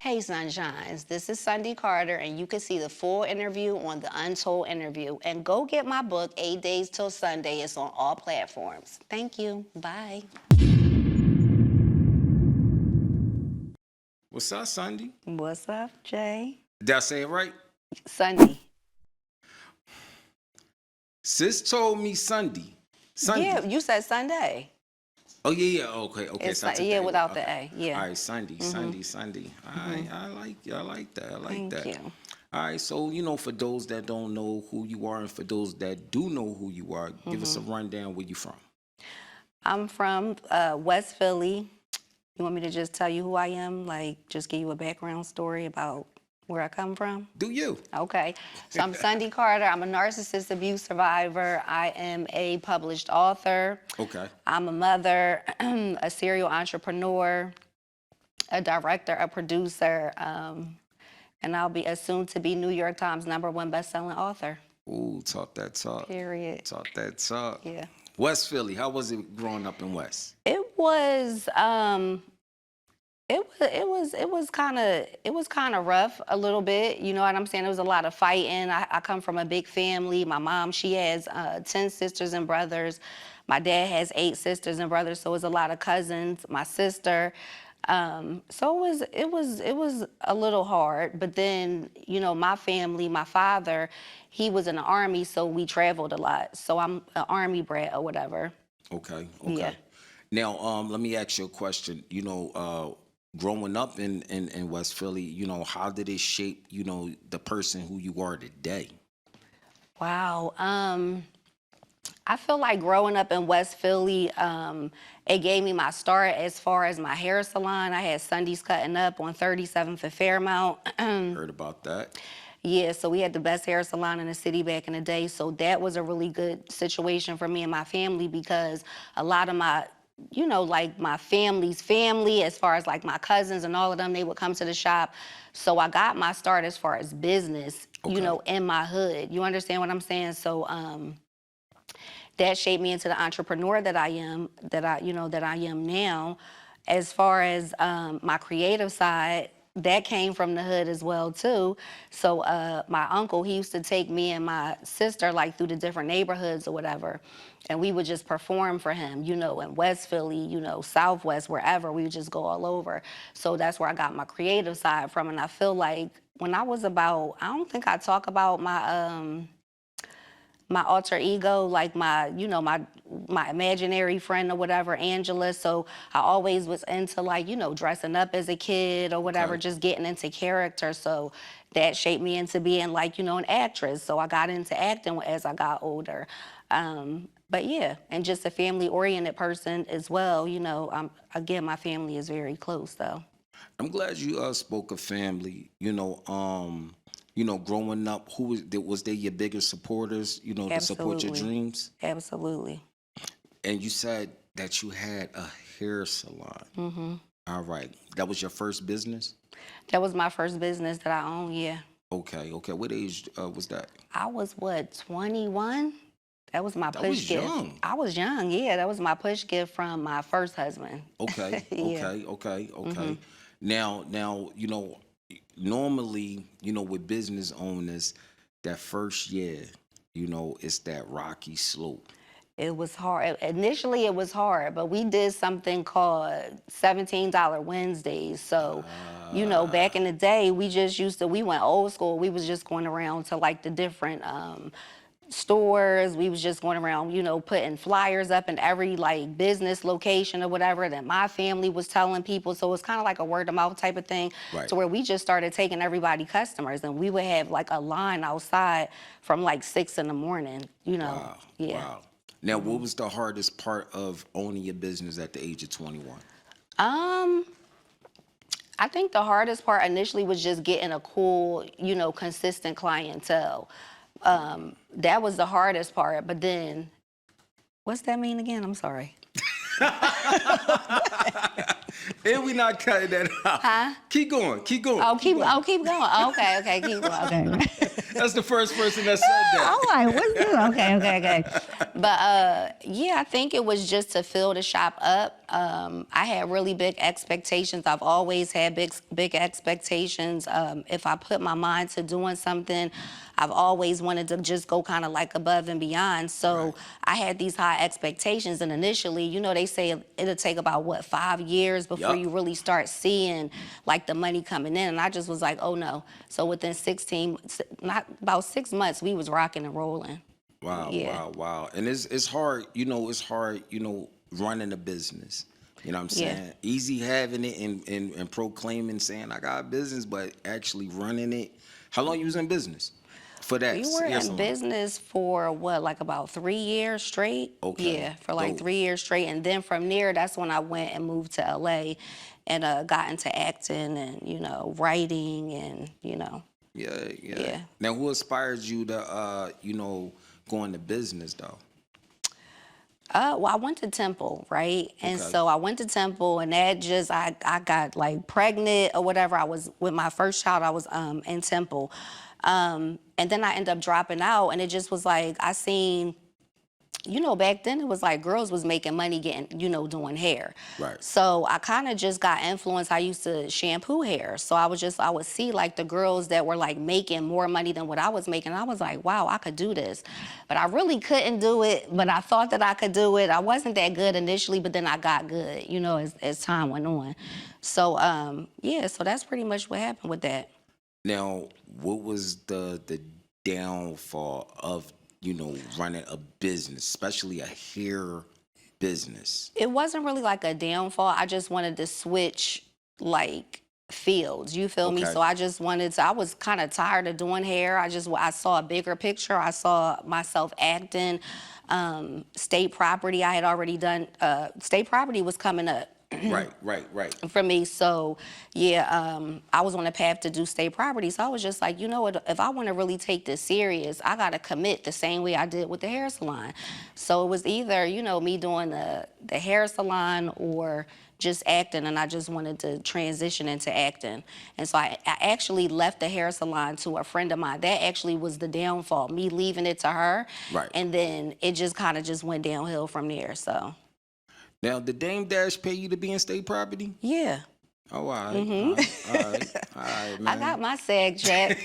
Hey Sunshines, this is Sundy Carter, and you can see the full interview on the Untold Interview. And go get my book, 8 Days Till Sunday. It's on all platforms. Thank you. Bye. What's up, Sundy? What's up, Jay? Did I say it right? Sundy. Sis told me Sunday. Yeah, you said Sunday. Oh yeah. Okay. It's So I took yeah, the A without out. the Okay. A. Yeah. All right, Sunday. I like that. I like Thank that. you. All right, so for those that don't know who you are, and for those that do know who you are, give us a rundown where you from. I'm from West Philly. You want me to just tell you who I am? Like, just give you a background story about where I come from? Do you? Okay. So I'm Sundy Carter. I'm a narcissist abuse survivor. I am a published author. Okay. I'm a mother, a serial entrepreneur, a director, a producer, and I'll be a soon-to-be New York Times #1 best-selling author. Ooh, talk that talk. Period. Talk that talk. Yeah. West Philly. How was it growing up in West? It was it was kind of rough a little bit. You know what I'm saying? There was a lot of fighting. I come from a big family. My mom, she has 10 sisters and brothers. My dad has 8 sisters and brothers, so it was a lot of cousins. My sister. So it was a little hard. But then, my family, my father, he was in the Army, so we traveled a lot. So I'm an Army brat or whatever. Okay. Yeah. Now, let me ask you a question. Growing up in West Philly, how did it shape, the person who you are today? Wow. I feel like growing up in West Philly, it gave me my start as far as my hair salon. I had Sundy's Cutting Up on 37th and Fairmount. Heard about that. Yeah, so we had the best hair salon in the city back in the day. So that was a really good situation for me and my family, because a lot of my, like my family's family, as far as like my cousins and all of them, they would come to the shop. So I got my start as far as business, in my hood. You understand what I'm saying? So that shaped me into the entrepreneur that I am, that I am now. As far as my creative side, that came from the hood as well too. So my uncle, he used to take me and my sister like through the different neighborhoods or whatever, and we would just perform for him, in West Philly, Southwest, wherever. We would just go all over. So that's where I got my creative side from. And I feel like when I was about, I don't think I talk about my alter ego, like my imaginary friend or whatever, Angela. So I always was into like, dressing up as a kid or whatever, just getting into character. So that shaped me into being like, an actress. So I got into acting as I got older. But yeah, and just a family-oriented person as well. Again, my family is very close though. I'm glad you spoke of family. Growing up, was they your biggest supporters, to support your dreams? Absolutely. And you said that you had a hair salon. Mm-hmm. All right. That was your first business? That was my first business that I owned, yeah. Okay. What age was that? I was, 21? That was my push gift. Young. I was young, yeah. That was my push gift from my first husband. Okay. Yeah. Okay. Mm-hmm. Now, normally, with business owners, that first year, it's that rocky slope. It was hard. Initially, it was hard, but we did something called $17 Wednesdays. So, back in the day, we went old school. We was just going around to like the different stores. We was just going around, putting flyers up in every like business location or whatever that my family was telling people. So it's kind of like a word of mouth type of thing, Right. to where we just started taking everybody customers, and we would have like a line outside from like 6 in the morning, Wow. Yeah. Wow. Now, what was the hardest part of owning your business at the age of 21? I think the hardest part initially was just getting a cool, consistent clientele. That was the hardest part. But then, what's that mean again? I'm sorry. And we not cutting that out. Huh? Keep going. Oh, keep going. Okay, keep going. Okay. That's the first person that said that. I'm like, what's this? Okay. But yeah, I think it was just to fill the shop up. I had really big expectations. I've always had big expectations. If I put my mind to doing something, I've always wanted to just go kind of like above and beyond. So Right. I had these high expectations, and initially, they say it'll take about 5 years before Yup. you really start seeing like the money coming in. And I just was like, oh no. So within not about 6 months, we was rocking and rolling. Wow, Yeah, wow, wow. And it's hard, it's hard, running a business. You know what I'm yeah. saying? Easy having it and proclaiming saying I got a business, but actually running it. How long you was in business for that We were hair in salon? business for what, like about 3 years straight? Okay, Yeah, for like dope. 3 years straight. And then from there, that's when I went and moved to LA and got into acting and, writing and, Yeah, yeah. yeah. Now, who inspired you to, go into business though? Well, I went to Temple, right? And Okay. so I went to Temple, and that just I got like pregnant or whatever. I was with my first child. I was in Temple, and then I ended up dropping out, and it just was like I seen. Back then it was like girls was making money getting, doing hair. Right. So I kind of just got influenced. I used to shampoo hair. So I would see like the girls that were like making more money than what I was making. I was like, wow, I could do this. But I really couldn't do it, but I thought that I could do it. I wasn't that good initially, but then I got good, as time went on. So, yeah, so that's pretty much what happened with that. Now, what was the downfall of running a business, especially a hair business? It wasn't really like a downfall. I just wanted to switch like fields. You feel me? Okay. So I was kind of tired of doing hair. I saw a bigger picture. I saw myself acting. State property, I had already done, state property was coming up Right, right, right. for me. So yeah, I was on a path to do state property. So I was just like, you know what, if I want to really take this serious, I got to commit the same way I did with the hair salon. So it was either, me doing the hair salon or just acting, and I just wanted to transition into acting. And so I actually left the hair salon to a friend of mine. That actually was the downfall, me leaving it to her. Right. And then it just kind of just went downhill from there. So Now, did Dame Dash pay you to be in state property? yeah. Oh, all right. All right, I man. got my SAG check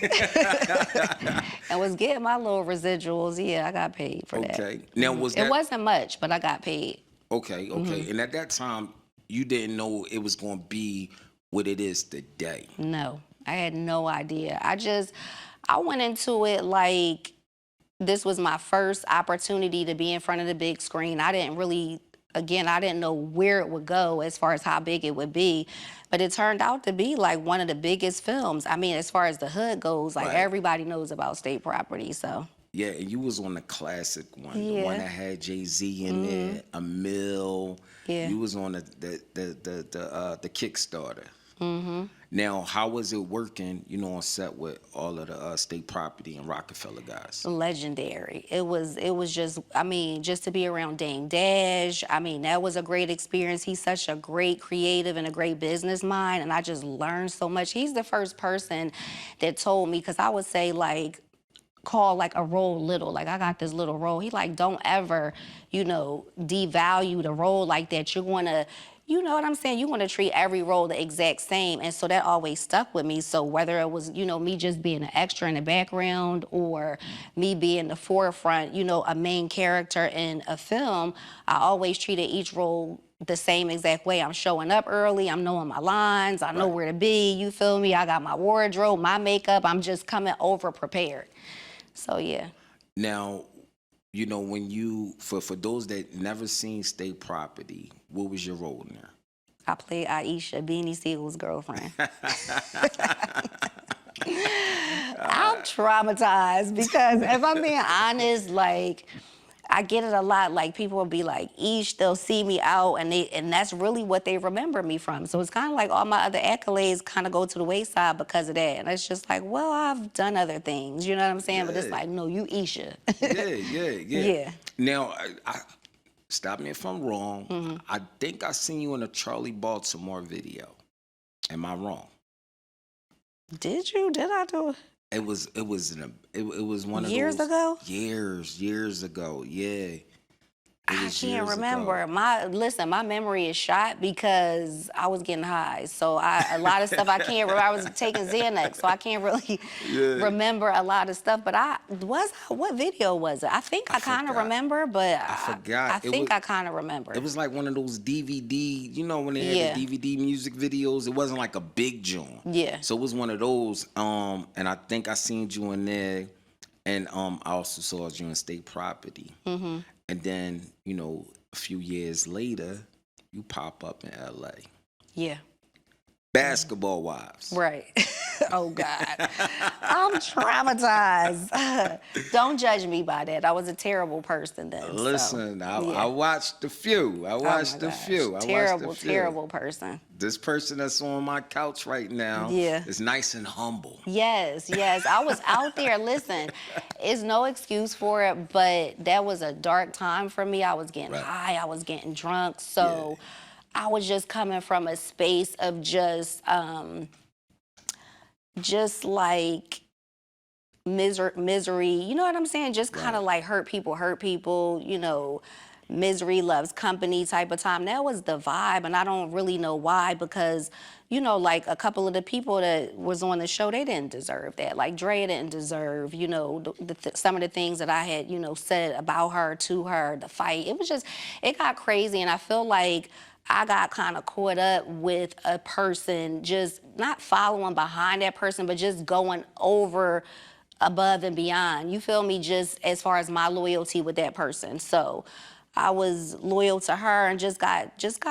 and was getting my little residuals. Yeah, I got paid for that. Okay. Now, was It that wasn't much, but I got paid. okay? Okay. And at that time, you didn't know it was going to be what it is today. No, I had no idea. I went into it like this was my first opportunity to be in front of the big screen. I didn't know where it would go as far as how big it would be, but it turned out to be like one of the biggest films. I mean, as far as the hood goes, like Right. everybody knows about state property, so. Yeah, and you was on the classic one, the one Yeah. that had Jay-Z in there, a mill. Yeah. You was on the Kickstarter. Now, how was it working? On set with all of the state property and Rockefeller guys. Legendary. It was just, I mean, just to be around Dame Dash, I mean, that was a great experience. He's such a great creative and a great business mind, and I just learned so much. He's the first person that told me, because I would say like, call like a role little, like I got this little role. He like, don't ever, devalue the role like that. You're gonna, you know what I'm saying? You want to treat every role the exact same. And so that always stuck with me. So whether it was, me just being an extra in the background or me being the forefront, a main character in a film, I always treated each role the same exact way. I'm showing up early, I'm knowing my lines, I know Right. where to be, you feel me? I got my wardrobe, my makeup, I'm just coming over prepared. So yeah. Now, when you for those that never seen state property, what was your role in there? I played Aisha, Beanie Siegel's girlfriend. I'm traumatized because if I'm being honest, like I get it a lot. Like people will be like, "Eesh," they'll see me out, and that's really what they remember me from. So it's kind of like all my other accolades kind of go to the wayside because of that. And it's just like, well, I've done other things, you know what I'm saying? But it's Yeah. like, no, you Isha. Yeah. Yeah. Now, I stop me if I'm wrong. I think I seen you in a Charlie Baltimore video. Am I wrong? Did you? Did I do it? It was one of Years those ago? years ago. Yeah. It I was can't years ago. remember. My memory is shot because I was getting high. So a lot of stuff I can't remember. I was taking Xanax, so I can't really Yeah. remember a lot of stuff. But what video was it? I think I I kind of forgot. remember, but I forgot. I think I kind of remember. It was like one of those DVD, you know, when they had the Yeah, DVD music videos, it wasn't like a big joint. yeah. So it was one of those. And I think I seen you in there, and I also saw you in State Property. Mm-hmm. And then, you know, a few years later, you pop up in LA. Yeah. Basketball Wives. Right. Oh God. I'm traumatized. Don't judge me by that. I was a terrible person then. So Listen, I yeah. watched a few. I Oh my watched a gosh. few. I watched a Terrible, few. terrible person. This person that's on my couch right now Yeah. is nice and humble. Yes, yes. I was out there. Listen, it's no excuse for it, but that was a dark time for me. I was getting Right. high, I was getting drunk. So I was just coming from a space of just like misery. You know what I'm saying? Just kind of Right. like hurt people, you know, misery loves company type of time. That was the vibe, and I don't really know why because, you know, like a couple of the people that was on the show, they didn't deserve that. Like Draya didn't deserve, you know, some of the things that I had, you know, said about her, to her, the fight. It was just, it got crazy, and I feel like I got kind of caught up with a person just not following behind that person, but just going over above and beyond. You feel me? Just as far as my loyalty with that person. So I was loyal to her and just got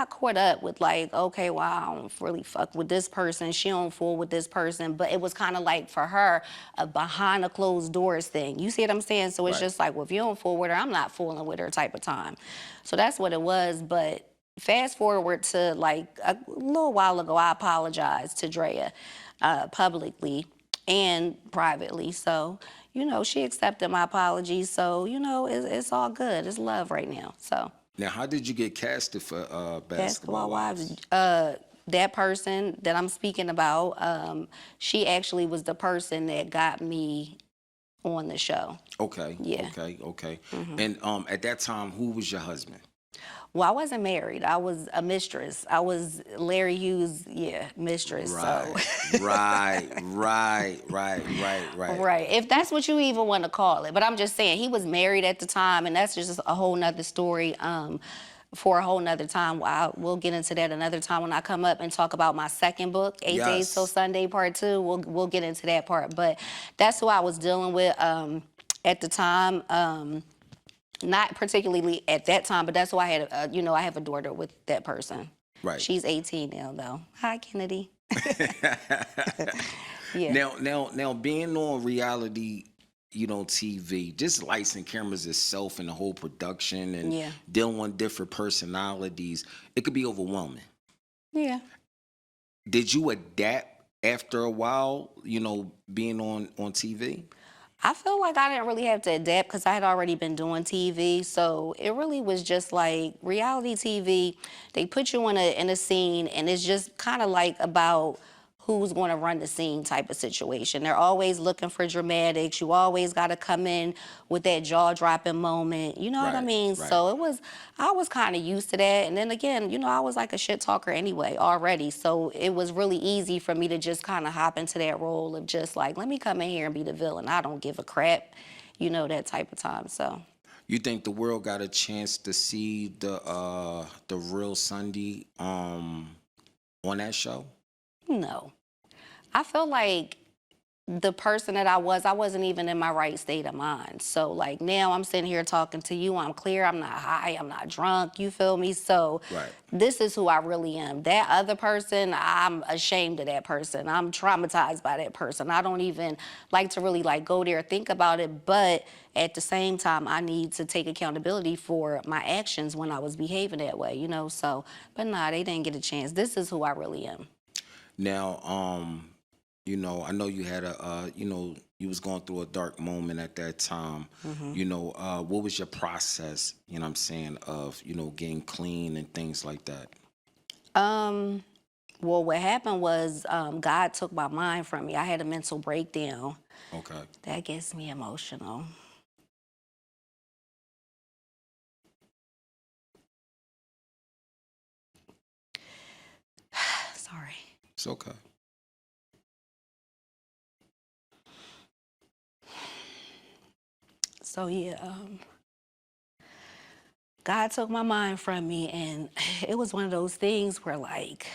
caught up with like, okay, well, I don't really fuck with this person. She don't fool with this person. But it was kind of like for her a behind the closed doors thing. You see what I'm saying? So it's Right. just like, well, if you don't fool with her, I'm not fooling with her type of time. So that's what it was. But fast forward to like a little while ago, I apologized to Draya publicly and privately. So, you know, she accepted my apology. So, you know, it's all good. It's love right now. So, Now, how did you get casted for Basketball Basketball Wives? Wives, that person that I'm speaking about, she actually was the person that got me on the show. Okay, Yeah. okay. And at that time, who was your husband? Well, I wasn't married. I was a mistress. I was Larry Hughes, yeah, mistress. So, Right, right. right. If that's what you even want to call it. But I'm just saying, he was married at the time, and that's just a whole nother story for a whole nother time. We'll get into that another time when I come up and talk about my second book, 8 Days Till Yes. Sunday, Part 2. We'll get into that part. But that's who I was dealing with at the time. Not particularly at that time, but that's why I had, you know, I have a daughter with that person. Right. She's 18 now, though. Hi, Kennedy. Yeah. Now, being on reality, you know, TV, just lights and cameras itself and the whole production and Yeah. dealing with different personalities, it could be overwhelming. Yeah. Did you adapt after a while, you know, being on TV? I feel like I didn't really have to adapt because I had already been doing TV. So it really was just like reality TV. They put you in a scene, and it's just kind of like about who's going to run the scene type of situation. They're always looking for dramatics. You always got to come in with that jaw dropping moment. You know what I Right, mean? right. So I was kind of used to that. And then again, you know, I was like a shit talker anyway already. So it was really easy for me to just kind of hop into that role of just like, let me come in here and be the villain. I don't give a crap, you know, that type of time. So. You think the world got a chance to see the real Sunday on that show? No. I feel like the person that I wasn't even in my right state of mind. So like now I'm sitting here talking to you, I'm clear, I'm not high, I'm not drunk, you feel me? So Right. this is who I really am. That other person, I'm ashamed of that person. I'm traumatized by that person. I don't even like to really like go there, think about it, but at the same time, I need to take accountability for my actions when I was behaving that way, you know? So, but nah, they didn't get a chance. This is who I really am. Now, you know, I know you had you know, you was going through a dark moment at that time. You know, what was your process, you know what I'm saying, of, you know, getting clean and things like that? Well, what happened was God took my mind from me. I had a mental breakdown. Okay. That gets me emotional. It's okay. So yeah, God took my mind from me, and it was one of those things where like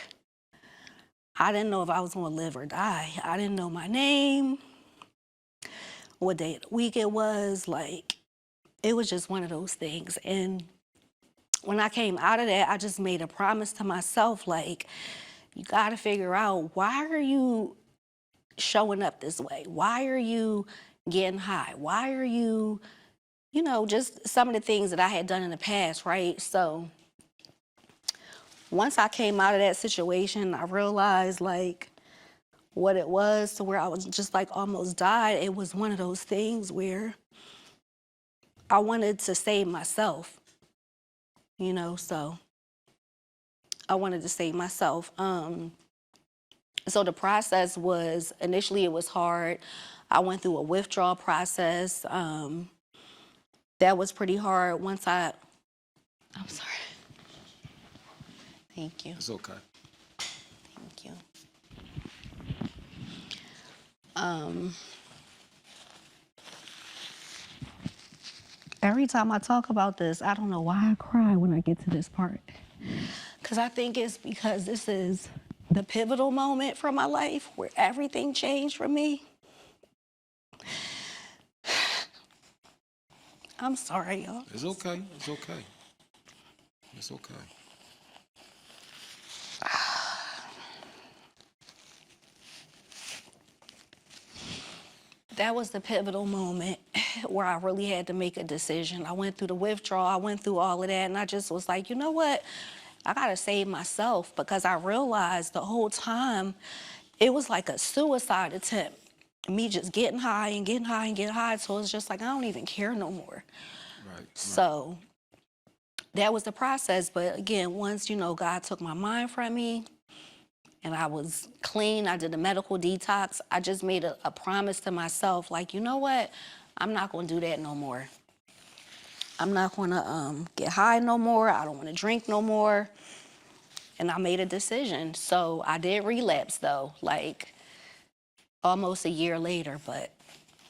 I didn't know if I was gonna live or die. I didn't know my name, what day of the week it was. Like it was just one of those things. And when I came out of that, I just made a promise to myself, like, you gotta figure out, why are you showing up this way? Why are you getting high? Why are you, just some of the things that I had done in the past, right? So once I came out of that situation, I realized like what it was, to where I was just like almost died. It was one of those things where I wanted to save myself, so I wanted to save myself. So the process was, initially it was hard. I went through a withdrawal process. That was pretty hard. I'm sorry. Thank you. It's okay. Thank you. Every time I talk about this, I don't know why I cry when I get to this part. Because I think it's because this is the pivotal moment for my life where everything changed for me. I'm sorry, y'all. It's okay. It's okay. It's okay. That was the pivotal moment where I really had to make a decision. I went through the withdrawal, I went through all of that, and I just was like, you know what? I gotta save myself, because I realized the whole time it was like a suicide attempt. Me just getting high and getting high and getting high. So it's just like, I don't even care no more. Right. So that was the process. But again, once, God took my mind from me and I was clean, I did a medical detox, I just made a promise to myself, like, you know what? I'm not gonna do that no more. I'm not gonna get high no more. I don't wanna drink no more. And I made a decision. So I did relapse though, like almost a year later, but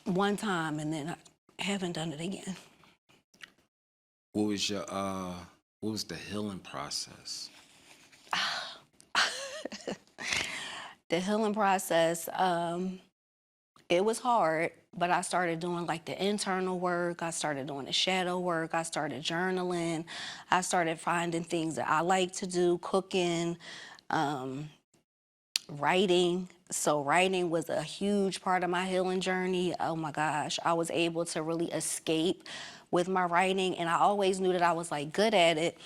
one time, and then I haven't done it again. What was your what was the healing process? The healing process, it was hard, but I started doing like the internal work. I started doing the shadow work. I started journaling. I started finding things that I like to do, cooking, writing. So writing was a huge part of my healing journey. Oh my gosh, I was able to really escape with my writing, and I always knew that I was like good at it.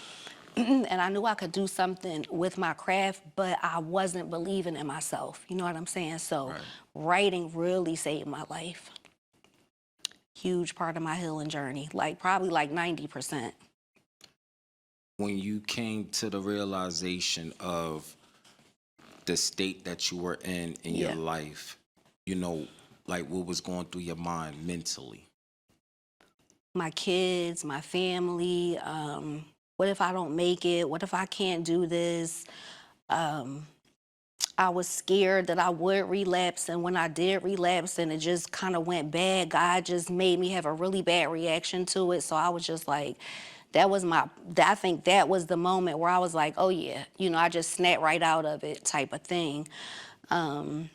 And I knew I could do something with my craft, but I wasn't believing in myself. You know what I'm saying? So Right. writing really saved my life. Huge part of my healing journey, like probably like 90%. When you came to the realization of the state that you were in your Yeah. life, like what was going through your mind mentally? My kids, my family, what if I don't make it? What if I can't do this? I was scared that I would relapse, and when I did relapse and it just kind of went bad, God just made me have a really bad reaction to it. So I was just like, I think that was the moment where I was like, oh yeah, I just snapped right out of it type of thing. And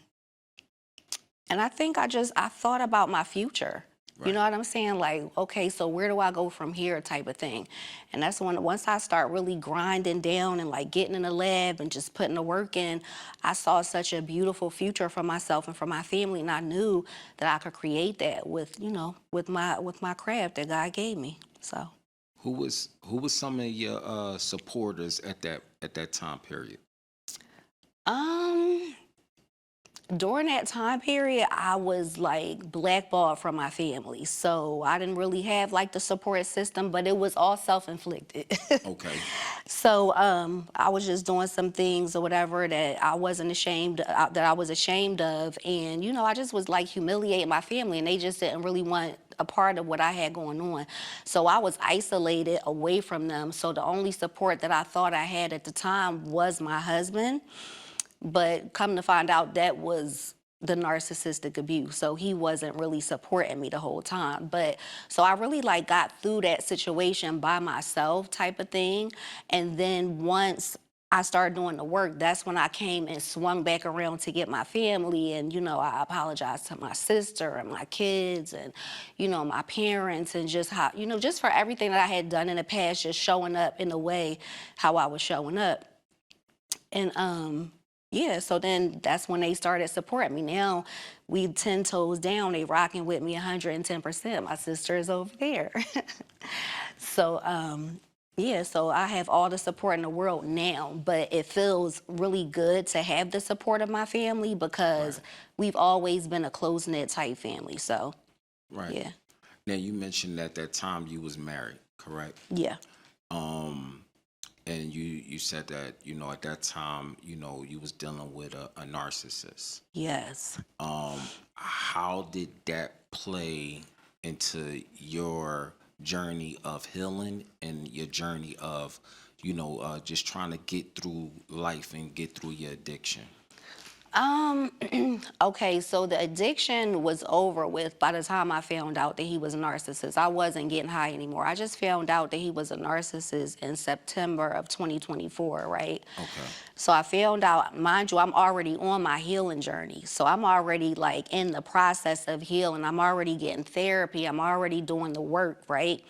I think I thought about my future. You know Right. what I'm saying? Like, okay, so where do I go from here type of thing? And that's when, once I start really grinding down and like getting in the lab and just putting the work in, I saw such a beautiful future for myself and for my family. And I knew that I could create that with, with my craft that God gave me. So, Who was some of your supporters at that time period? um, during that time period, I was like blackballed from my family. So I didn't really have like the support system, but it was all self-inflicted. Okay. So I was just doing some things or whatever that I wasn't ashamed that I was ashamed of, and I just was like humiliating my family, and they just didn't really want a part of what I had going on. So I was isolated away from them. So the only support that I thought I had at the time was my husband. But come to find out, that was the narcissistic abuse. So he wasn't really supporting me the whole time. But so I really like got through that situation by myself type of thing. And then once I started doing the work, that's when I came and swung back around to get my family. And, I apologized to my sister and my kids and, my parents, and just how, just for everything that I had done in the past, just showing up in a way how I was showing up. And yeah, so then that's when they started supporting me. Now we 10 toes down, they rocking with me 110%. My sister is over there. So yeah, so I have all the support in the world now, but it feels really good to have the support of my family because we've always been a close-knit type family. So Right. yeah. Now you mentioned at that time you was married, correct? Yeah. And you said that, at that time, you was dealing with a narcissist. Yes. How did that play into your journey of healing and your journey of, just trying to get through life and get through your addiction? Okay, so the addiction was over with by the time I found out that he was a narcissist. I wasn't getting high anymore. I just found out that he was a narcissist in September of 2024, right? Okay. So I found out, mind you, I'm already on my healing journey. So I'm already like in the process of healing. I'm already getting therapy. I'm already doing the work, right?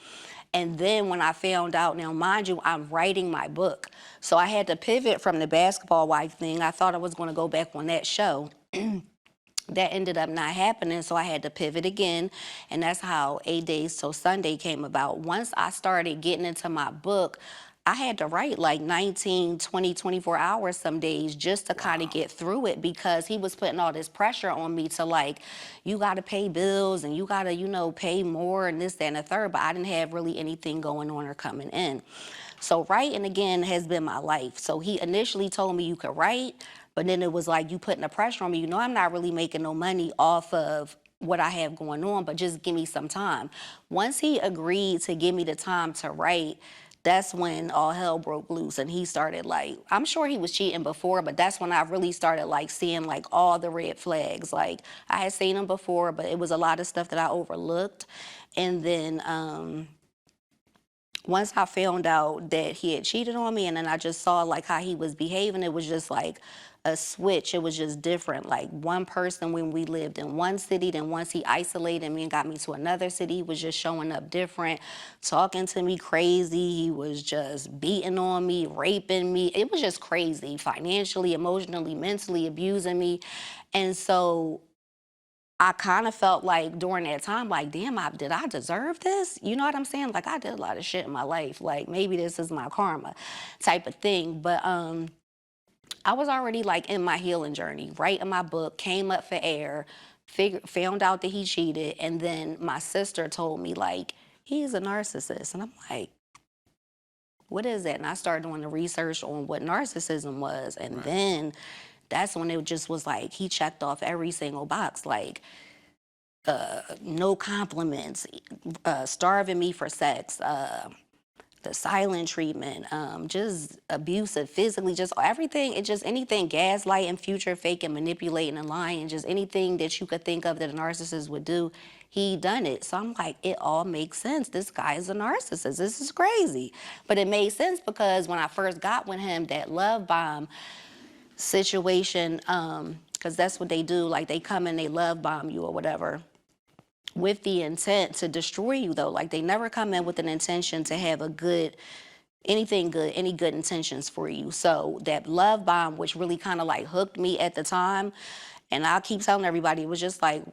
And then when I found out, now mind you, I'm writing my book. So I had to pivot from the basketball wife thing. I thought I was going to go back on that show. That ended up not happening, so I had to pivot again, and that's how 8 Days Till Sunday came about. Once I started getting into my book, I had to write like 19, 20, 24 hours some days just to kind of get through it, because he was putting all this pressure on me to like, you got to pay bills and you got to, pay more and this, that, and the third, but I didn't have really anything going on or coming in. So writing again has been my life. So he initially told me you could write, but then it was like you putting the pressure on me. I'm not really making no money off of what I have going on, but just give me some time. Once he agreed to give me the time to write, that's when all hell broke loose, and he started like, I'm sure he was cheating before, but that's when I really started like seeing like all the red flags. Like I had seen him before, but it was a lot of stuff that I overlooked. And then once I found out that he had cheated on me, and then I just saw like how he was behaving, it was just like a switch. It was just different. Like one person when we lived in one city, then once he isolated me and got me to another city, he was just showing up different, talking to me crazy. He was just beating on me, raping me. It was just crazy, financially, emotionally, mentally abusing me. And so I kind of felt like during that time, like, damn, did I deserve this? You know what I'm saying? Like, I did a lot of shit in my life. Like, maybe this is my karma type of thing. But I was already like in my healing journey, writing my book, came up for air, found out that he cheated. And then my sister told me, like, he's a narcissist. And I'm like, what is that? And I started doing the research on what narcissism was. And then that's when it just was like, he checked off every single box, like no compliments, starving me for sex, the silent treatment, just abusive physically, just everything. It just anything, gaslighting, future faking, manipulating and lying, just anything that you could think of that a narcissist would do, he done it. So I'm like, it all makes sense. This guy is a narcissist. This is crazy. But it made sense because when I first got with him, that love bomb situation, because that's what they do, like they come and they love bomb you or whatever, with the intent to destroy you though. Like they never come in with an intention to have a good, anything good, any good intentions for you. So that love bomb, which really kind of like hooked me at the time, and I keep telling everybody, it was just like,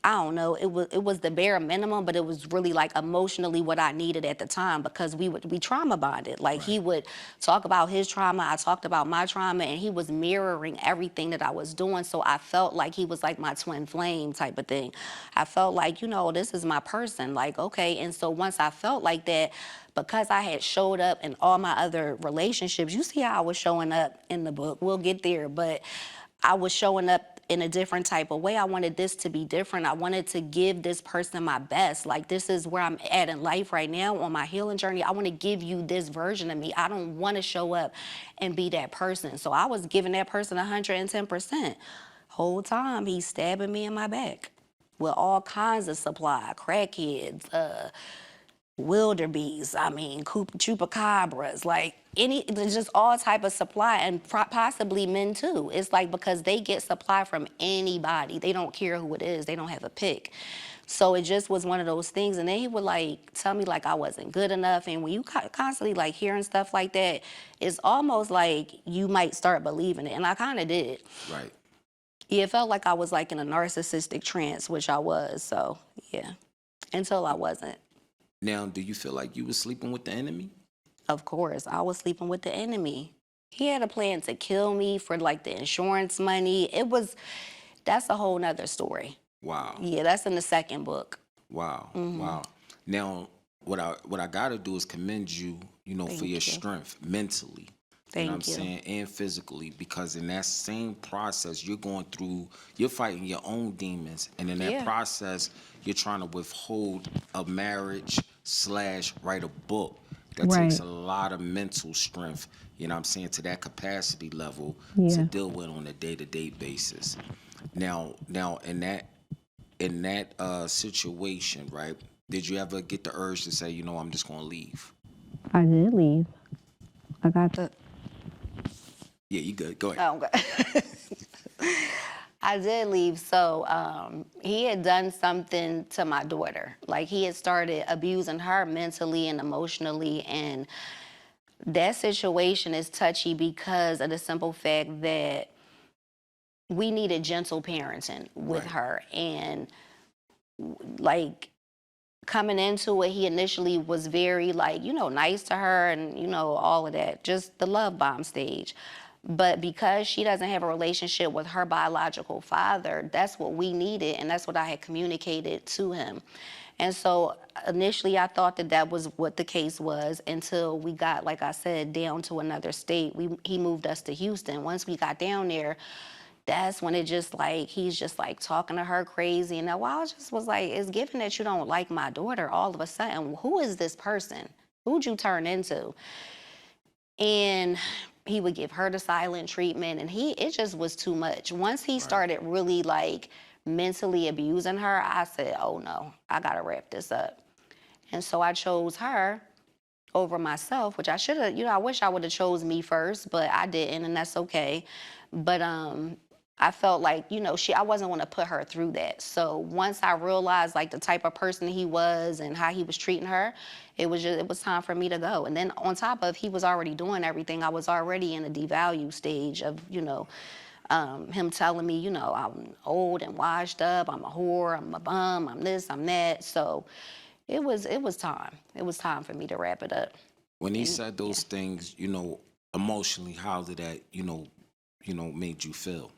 I don't know, it was the bare minimum, but it was really like emotionally what I needed at the time, because we trauma bonded. Like he would talk about his trauma, I talked about my trauma, and he was mirroring everything that I was doing. So I felt like he was like my twin flame type of thing. I felt like, this is my person, like, okay. And so once I felt like that, because I had showed up in all my other relationships, you see how I was showing up in the book, we'll get there, but I was showing up in a different type of way. I wanted this to be different. I wanted to give this person my best. Like, this is where I'm at in life right now on my healing journey. I want to give you this version of me. I don't want to show up and be that person. So I was giving that person 110%. Whole time he's stabbing me in my back with all kinds of supply, crackheads, wildebeest, I mean, chupacabras, like there's just all type of supply, and possibly men too. It's like, because they get supply from anybody. They don't care who it is. They don't have a pick. So it just was one of those things. And then he would like tell me like I wasn't good enough. And when you constantly like hearing stuff like that, it's almost like you might start believing it. And I kind of did. Right. Yeah, it felt like I was like in a narcissistic trance, which I was. So yeah, until I wasn't. Now, do you feel like you were sleeping with the enemy? Of course, I was sleeping with the enemy. He had a plan to kill me for like the insurance money. That's a whole nother story. Wow. Yeah, that's in the second book. Wow. Wow. Now, what I gotta do is commend you, for your strength mentally. You know what I'm saying? And physically, because in that same process, you're fighting your own demons. And in that process, you're trying to withhold a marriage / write a book. That takes a lot of mental strength, you know what I'm saying, to that capacity level to deal with on a day-to-day basis. Now in that situation, right, did you ever get the urge to say, I'm just gonna leave? I did leave. I got the. Yeah, you good. Go ahead. Oh, okay. I did leave. So he had done something to my daughter. Like, he had started abusing her mentally and emotionally. And that situation is touchy because of the simple fact that we needed gentle parenting with her. And like, coming into it, he initially was very like, nice to her and, all of that, just the love bomb stage. But because she doesn't have a relationship with her biological father, that's what we needed, and that's what I had communicated to him. And so initially I thought that was what the case was, until we got, like I said, down to another state. He moved us to Houston. Once we got down there, that's when it just like, he's just like talking to her crazy. And I just was like, it's given that you don't like my daughter all of a sudden. Who is this person? Who'd you turn into? And he would give her the silent treatment, and it just was too much. Once he started really like mentally abusing her, I said, oh no, I gotta wrap this up. And so I chose her over myself, which I should have, I wish I would have chose me first, but I didn't, and that's okay. But I felt like, I wasn't going to put her through that. So once I realized like the type of person he was and how he was treating her, it was time for me to go. And then on top of, he was already doing everything. I was already in a devalue stage of, him telling me, I'm old and washed up, I'm a whore, I'm a bum, I'm this, I'm that. So it was time. It was time for me to wrap it up. When he said those things, emotionally, how did that, made you feel?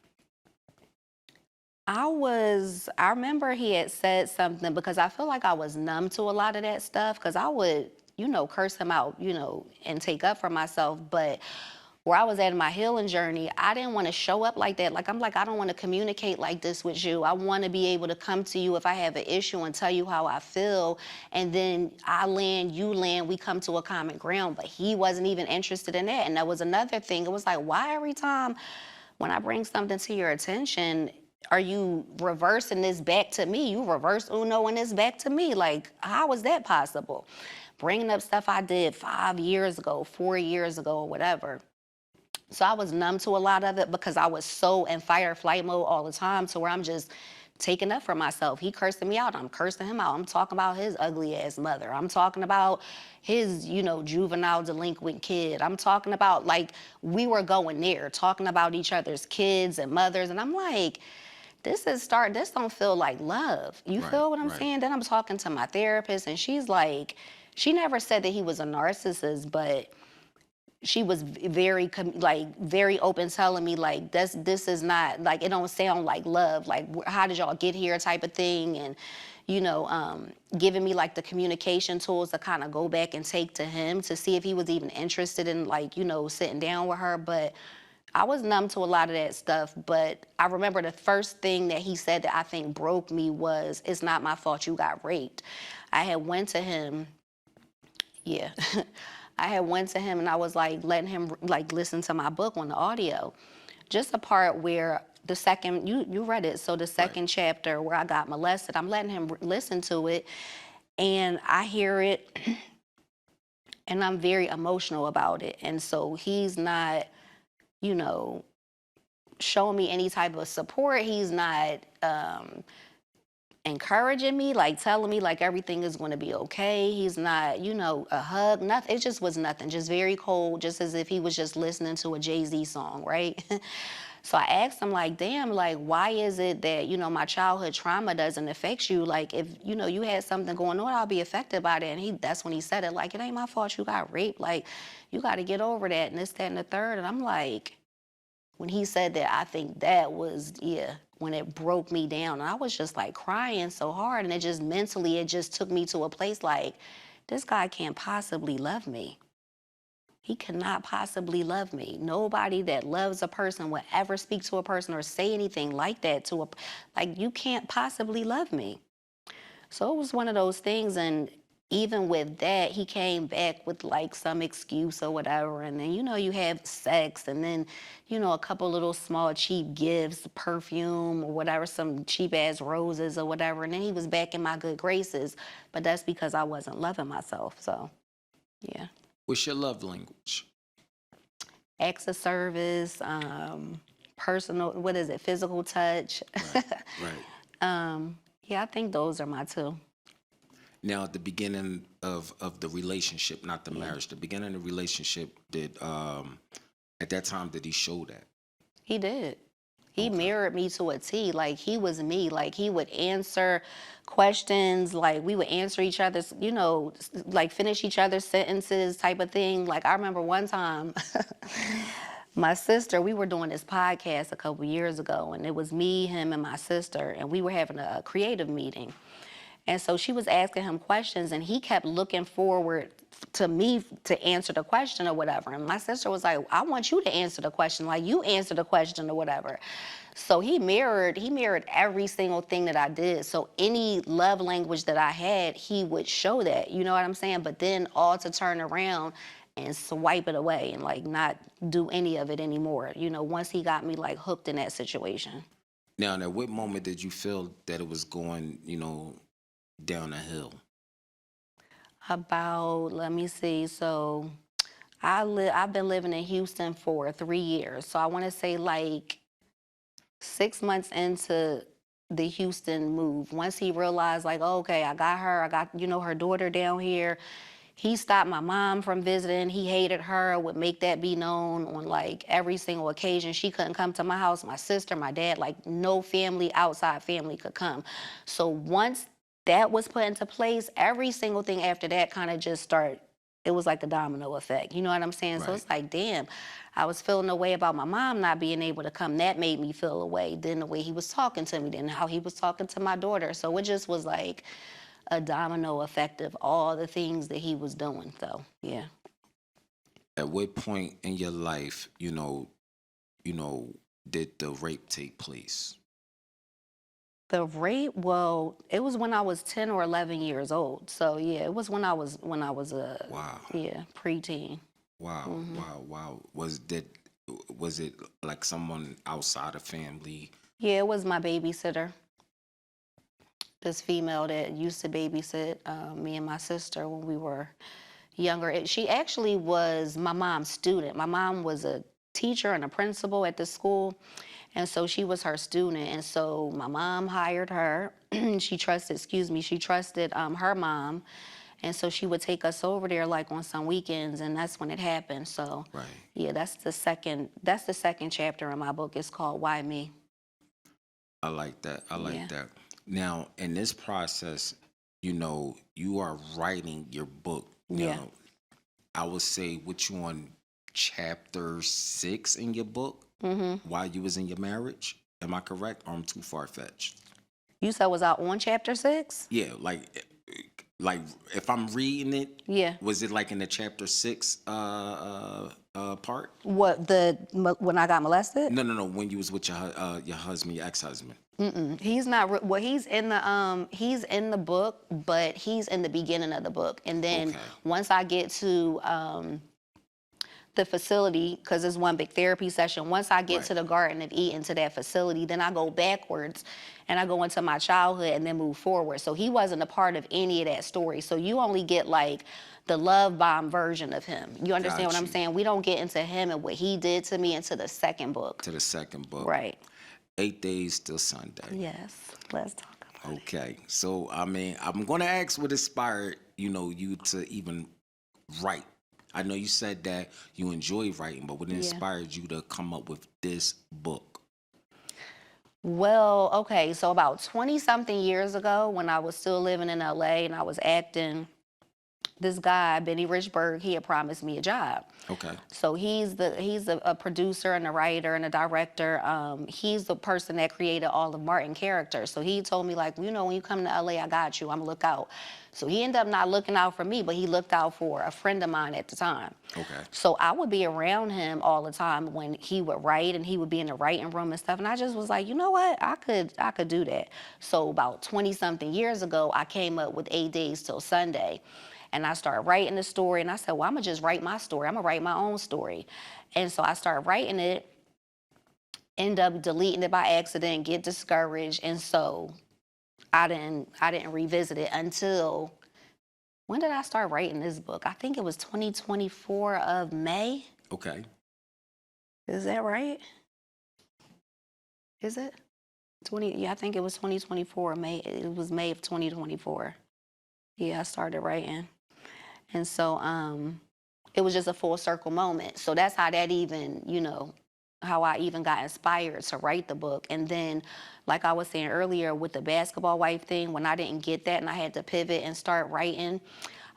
I remember he had said something, because I feel like I was numb to a lot of that stuff, because I would, curse him out, and take up for myself. But where I was at in my healing journey, I didn't want to show up like that. Like, I'm like, I don't want to communicate like this with you. I want to be able to come to you if I have an issue and tell you how I feel. And then I land, you land, we come to a common ground. But he wasn't even interested in that. And that was another thing. It was like, why every time when I bring something to your attention, are you reversing this back to me? You reverse Unoing this back to me. Like, how is that possible? Bringing up stuff I did 5 years ago, 4 years ago, or whatever. So I was numb to a lot of it because I was so in fight or flight mode all the time, to where I'm just taking up for myself. He cursing me out, I'm cursing him out. I'm talking about his ugly ass mother. I'm talking about his, juvenile delinquent kid. I'm talking about, like, we were going there, talking about each other's kids and mothers. And I'm like, this don't feel like love. You feel what I'm saying? Then I'm talking to my therapist, and she's like, she never said that he was a narcissist, but she was very open, telling me like, this is not, like, it don't sound like love. Like, how did y'all get here type of thing? And, giving me like the communication tools to kind of go back and take to him to see if he was even interested in, like, sitting down with her. But I was numb to a lot of that stuff, but I remember the first thing that he said that I think broke me was, "It's not my fault you got raped." I had went to him, yeah. I had went to him and I was like letting him like listen to my book on the audio. Just a part where the second, you read it, so the second chapter where I got molested, I'm letting him listen to it and I hear it and I'm very emotional about it. And so he's not, you know, showing me any type of support. He's not encouraging me, like telling me like everything is going to be okay. He's not, you know, a hug, nothing. It just was nothing, just very cold, just as if he was just listening to a Jay-Z song, right? So I asked him like, damn, like, why is it that, you know, my childhood trauma doesn't affect you? Like, if, you know, you had something going on, I'll be affected by that. And that's when he said it, like, it ain't my fault you got raped. Like, you got to get over that and this, that, and the third. And I'm like, when he said that, I think that was, yeah, when it broke me down. And I was just like crying so hard. And it just mentally, it just took me to a place like, this guy can't possibly love me. He cannot possibly love me. Nobody that loves a person would ever speak to a person or say anything like that to a, like, you can't possibly love me. So it was one of those things. And even with that, he came back with like some excuse or whatever. And then, you know, you have sex and then, you know, a couple little small cheap gifts, perfume or whatever, some cheap ass roses or whatever. And then he was back in my good graces. But that's because I wasn't loving myself. So, yeah. What's your love language? Acts of service, personal, what is it, physical touch. Right. Yeah, I think those are my two. Now, at the beginning of the relationship, not the marriage, the beginning of the relationship, at that time, did he show that? He did. He Okay. mirrored me to a T. Like, he was me. Like, he would answer questions. Like, we would answer each other's, you know, like finish each other's sentences type of thing. Like, I remember one time, my sister, we were doing this podcast a couple years ago, and it was me, him, and my sister, and we were having a creative meeting. And so she was asking him questions, and he kept looking forward to me to answer the question or whatever. And my sister was like, I want you to answer the question, like you answer the question or whatever. So he mirrored every single thing that I did. So any love language that I had, he would show that, you know what I'm saying? But then all to turn around and swipe it away and like not do any of it anymore, you know, once he got me like hooked in that situation. Now, at what moment did you feel that it was going, you know, down a hill? About, let me see, so I've been living in Houston for 3 years. So I want to say like 6 months into the Houston move, once he realized like, oh, okay, I got, you know, her daughter down here. He stopped my mom from visiting. He hated her, would make that be known on like every single occasion. She couldn't come to my house, my sister, my dad, like no family, outside family could come. So once that was put into place, every single thing after that kind of just started, it was like a domino effect. You know what I'm saying? So Right. it's like, damn, I was feeling a way about my mom not being able to come. That made me feel a way. Then the way he was talking to me, then how he was talking to my daughter. So it just was like a domino effect of all the things that he was doing. So, yeah. At what point in your life, you know, did the rape take place? The rape, well, it was when I was 10 or 11 years old. So, yeah, it was when I was Wow. yeah, preteen. Wow. Wow. Was it like someone outside of family? Yeah, it was my babysitter. This female that used to babysit me and my sister when we were younger. She actually was my mom's student. My mom was a teacher and a principal at the school, and so she was her student. And so my mom hired her. She trusted her mom, and so she would take us over there like on some weekends, and that's when it happened. So, Right. yeah, that's the second chapter in my book. It's called Why Me? I like that. I like Yeah. that. Now, in this process, you know, you are writing your book. Yeah. Now, I would say what you on chapter 6 in your book while you was in your marriage. Am I correct? Or I'm too far fetched? You said was I on chapter 6? Yeah, like if I'm reading it, Yeah. was it like in the chapter 6 part? When I got molested? No. When you was with your husband, your ex-husband. He's not well. He's in the book, but he's in the beginning of the book, and then Okay. once I get to the facility, because it's one big therapy session. Once I get Right. to the Garden of Eden, to that facility, then I go backwards and I go into my childhood and then move forward. So he wasn't a part of any of that story. So you only get like the love bomb version of him. You understand Got what I'm you. saying? We don't get into him and what he did to me until the second book. To the second book. Right. 8 days till Sunday. Yes. Let's talk about it. Okay. So I mean, I'm gonna ask what inspired, you to even write. I know you said that you enjoy writing, but what Yeah. inspired you to come up with this book? Well, okay, so about 20 something years ago, when I was still living in LA and I was acting, this guy, Benny Richburg, he had promised me a job. Okay. So he's a producer and a writer and a director. He's the person that created all of Martin characters. So he told me, like, when you come to LA, I got you. I'm gonna look out. So he ended up not looking out for me, but he looked out for a friend of mine at the time. Okay. So I would be around him all the time when he would write, and he would be in the writing room and stuff. And I just was like, you know what? I could do that. So about 20 something years ago, I came up with 8 days till Sunday. And I started writing the story, and I said, well, I'm gonna just write my story. I'm gonna write my own story. And so I started writing it, end up deleting it by accident, get discouraged. And so I didn't revisit it until, when did I start writing this book? I think it was 2024 of May. Okay. Is that right? Is it? Yeah, I think it was 2024 May. It was May of 2024. Yeah, I started writing. And so it was just a full circle moment. So that's how that even, how I even got inspired to write the book. And then, like I was saying earlier, with the basketball wife thing, when I didn't get that and I had to pivot and start writing,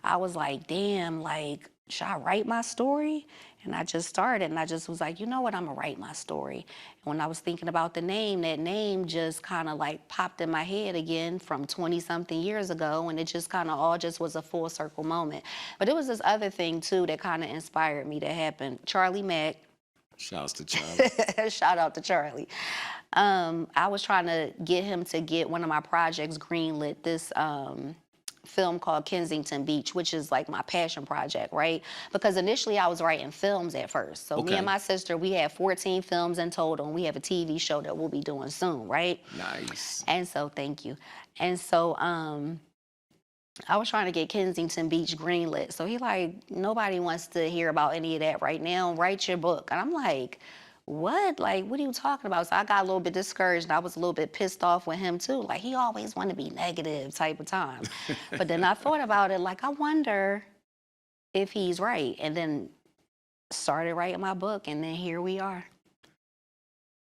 I was like, damn, like, should I write my story? And I just started, and I just was like, you know what, I'm gonna write my story. And when I was thinking about the name, that name just kind of like popped in my head again from 20 something years ago, and it just kind of all just was a full circle moment. But it was this other thing too that kind of inspired me to happen. Charlie Mack. Shouts to Charlie. Shout out to Charlie. I was trying to get him to get one of my projects greenlit, this film called Kensington Beach, which is like my passion project, right? Because initially I was writing films at first. So me Okay. and my sister, we had 14 films in total, and we have a TV show that we'll be doing soon, right? Nice. And so, thank you. And so I was trying to get Kensington Beach greenlit. So he like, nobody wants to hear about any of that right now. Write your book. And I'm like, what? Like, what are you talking about? So I got a little bit discouraged, and I was a little bit pissed off with him too. Like, he always wanted to be negative type of time. But then I thought about it, like, I wonder if he's right. And then started writing my book, and then here we are.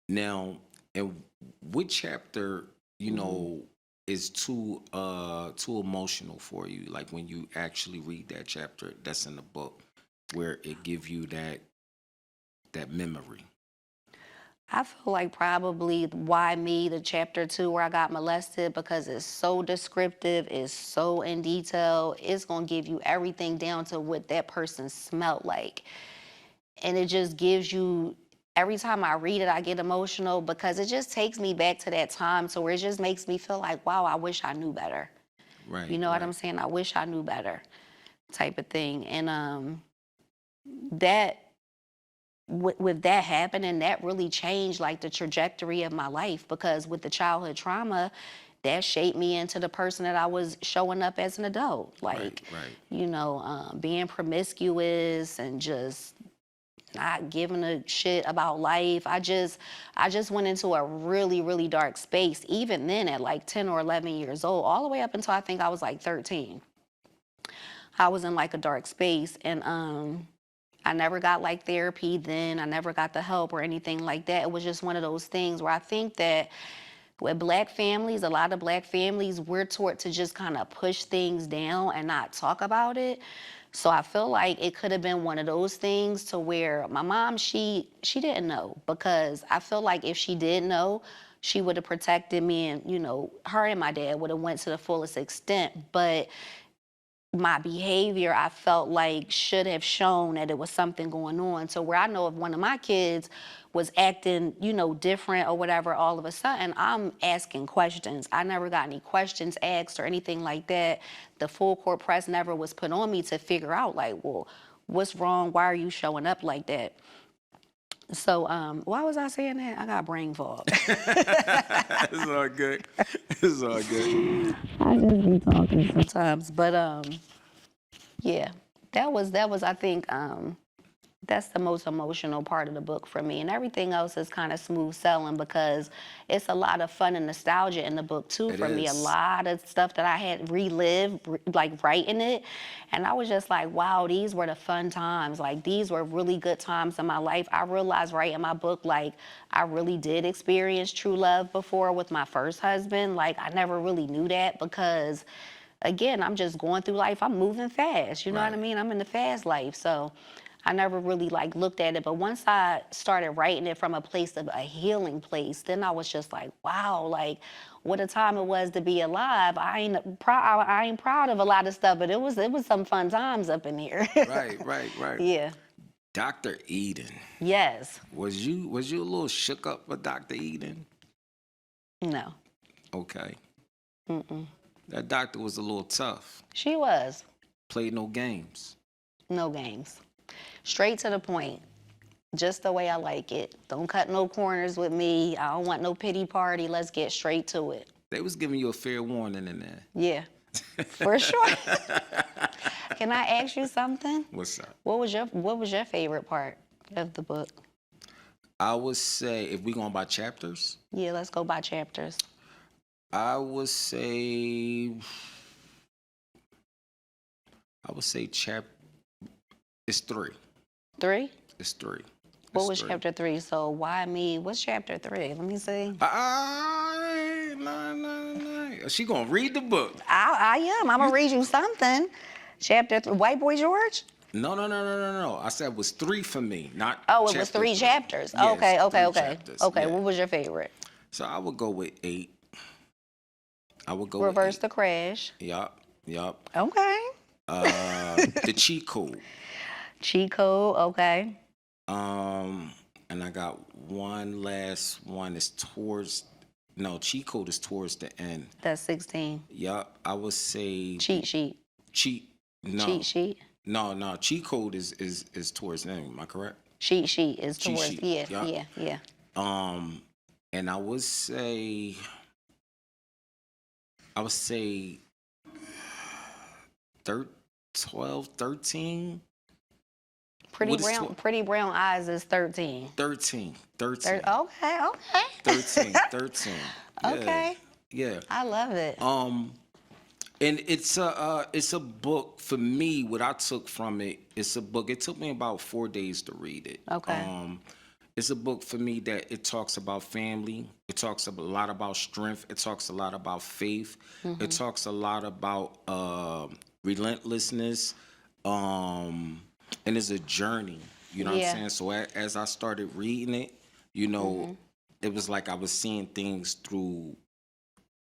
Now, and what chapter, is too emotional for you? Like when you actually read that chapter that's in the book, where it give you that memory. I feel like probably Why Me, the chapter 2 where I got molested, because it's so descriptive, it's so in detail. It's gonna give you everything down to what that person smelled like. And it just gives you, every time I read it, I get emotional because it just takes me back to that time, to where it just makes me feel like, wow, I wish I knew better. Right. You know what right. I'm saying? I wish I knew better type of thing. And that, with that happening, that really changed like the trajectory of my life, because with the childhood trauma, that shaped me into the person that I was showing up as an adult. Like, Right. Being promiscuous and just not giving a shit about life. I just went into a really, really dark space, even then at like 10 or 11 years old, all the way up until I think I was like 13. I was in like a dark space, and I never got like therapy then. I never got the help or anything like that. It was just one of those things where I think that with Black families, a lot of Black families, we're taught to just kind of push things down and not talk about it. So I feel like it could have been one of those things to where my mom, she didn't know, because I feel like if she did know, she would have protected me, and her and my dad would have went to the fullest extent. But my behavior, I felt like should have shown that it was something going on. So where I know if one of my kids was acting, different or whatever, all of a sudden I'm asking questions. I never got any questions asked or anything like that. The full court press never was put on me to figure out like, well, what's wrong? Why are you showing up like that? So, why was I saying that? I got brain fog. It's all good. It's all good. I just be talking sometimes. Sometimes, but yeah, that was I think that's the most emotional part of the book for me, and everything else is kind of smooth sailing because it's a lot of fun and nostalgia in the book too. It For me, a is. lot of stuff that I had relived, like writing it, and I was just like, wow, these were the fun times. Like these were really good times in my life. I realized writing my book, like I really did experience true love before with my first husband. Like I never really knew that because, again, I'm just going through life. I'm moving fast. You know what I Right. mean? I'm in the fast life, so I never really like looked at it. But once I started writing it from a place of a healing place, then I was just like, wow, like what a time it was to be alive. I ain't proud of a lot of stuff, but it was some fun times up in here. Right, right, right. Yeah. Dr. Eden. Yes. Was you a little shook up with Dr. Eden? No. Okay. That doctor was a little tough. She was. Played no games. No games. Straight to the point. Just the way I like it. Don't cut no corners with me. I don't want no pity party. Let's get straight to it. They was giving you a fair warning in there. Yeah, for sure. Can I ask you something? What's up? What was your favorite part of the book? I would say, if we going by chapters, Yeah, let's go by chapters. I would say it's 3. 3? It's 3. What It's was 3. chapter 3? So why me? What's chapter 3? Let me see. No. She gonna read the book. I am. I'm gonna read you something. Chapter 3. White Boy George? No. I said it was 3 for me, not. Oh, it was chapter 3 3. chapters. Yes, Okay. 3 Okay. chapters, Okay. yeah. What was your favorite? So I would go with 8. I would go Reverse with the crash. 8. Yup. Okay. The cheat code. Cheat code. Okay. And I got one last one. Cheat code is towards the end. That's 16. Yup. I would say Cheat sheet. No. Cheat sheet. No. Cheat code is towards the end. Am I correct? Cheat sheet is Cheat towards. sheet, Yeah. And I would say 12, 13. Pretty What is brown. Pretty brown eyes is 13. 13. Okay. 13. Yeah. Okay. Yeah. I love it. And it's a book for me. What I took from it, it's a book. It took me about 4 days to read it. Okay. It's a book for me that it talks about family. It talks a lot about strength. It talks a lot about faith. It talks a lot about relentlessness. And it's a journey. You know what Yeah. I'm saying? So as I started reading it, it was like I was seeing things through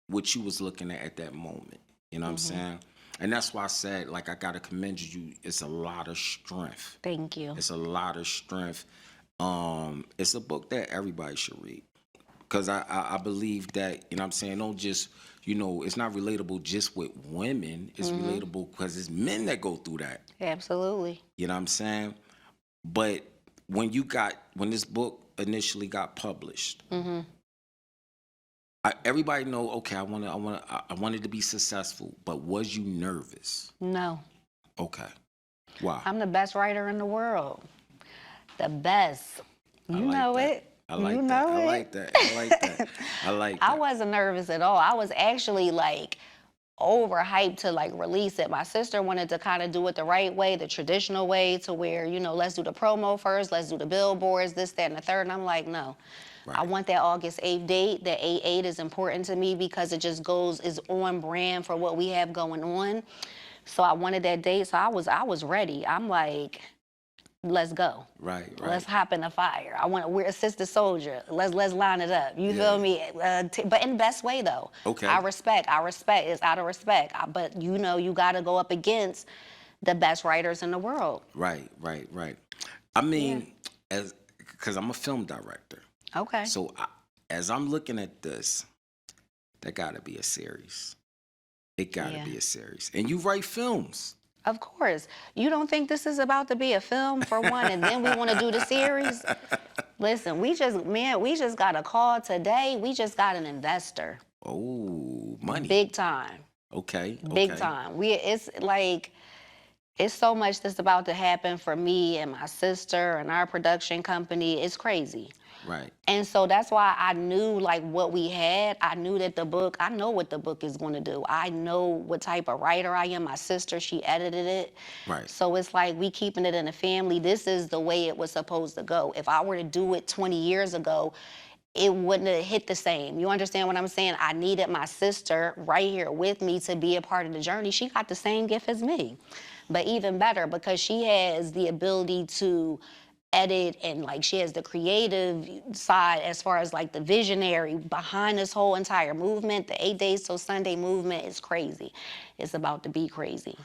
what you was looking at that moment. You know what I'm saying? And that's why I said, like, I gotta commend you. It's a lot of strength. Thank you. It's a lot of strength. It's a book that everybody should read. Because I believe that, you know what I'm saying, don't just, it's not relatable just with women. It's relatable because it's men that go through that. Absolutely. You know what I'm saying? But when this book initially got published, everybody know, okay, I wanted to be successful, but was you nervous? No. Okay. Why? I'm the best writer in the world. The best. You know it. I like You that. know I it. like that. I like that. I like that. I wasn't nervous at all. I was actually like overhyped to like release it. My sister wanted to kind of do it the right way, the traditional way, to where, let's do the promo first, let's do the billboards, this, that, and the third. And I'm like, no. Right. I want that August 8th date. That 8/8 is important to me because it just is on brand for what we have going on. So I wanted that date. So I was ready. I'm like, let's go. Right. Let's hop in the fire. We're a sister soldier. Let's line it up. You feel me? But in the best way though. Okay. I respect. It's out of respect. But you know, you got to go up against the best writers in the world. Right. I mean, because I'm a film director. Okay. So as I'm looking at this, that got to be a series. It got to be a series. And you write films. Of course. You don't think this is about to be a film for one, and then we want to do the series? Listen, we just got a call today. We just got an investor. Oh, money. Big time. Okay. Big time. It's so much that's about to happen for me and my sister and our production company. It's crazy. Right. And so that's why I knew like what we had. I knew that I know what the book is going to do. I know what type of writer I am. My sister, she edited it. Right. So it's like we keeping it in the family. This is the way it was supposed to go. If I were to do it 20 years ago, it wouldn't have hit the same. You understand what I'm saying? I needed my sister right here with me to be a part of the journey. She got the same gift as me, but even better because she has the ability to edit and like she has the creative side as far as like the visionary behind this whole entire movement. The 8 Days Till Sunday movement is crazy. It's about to be crazy.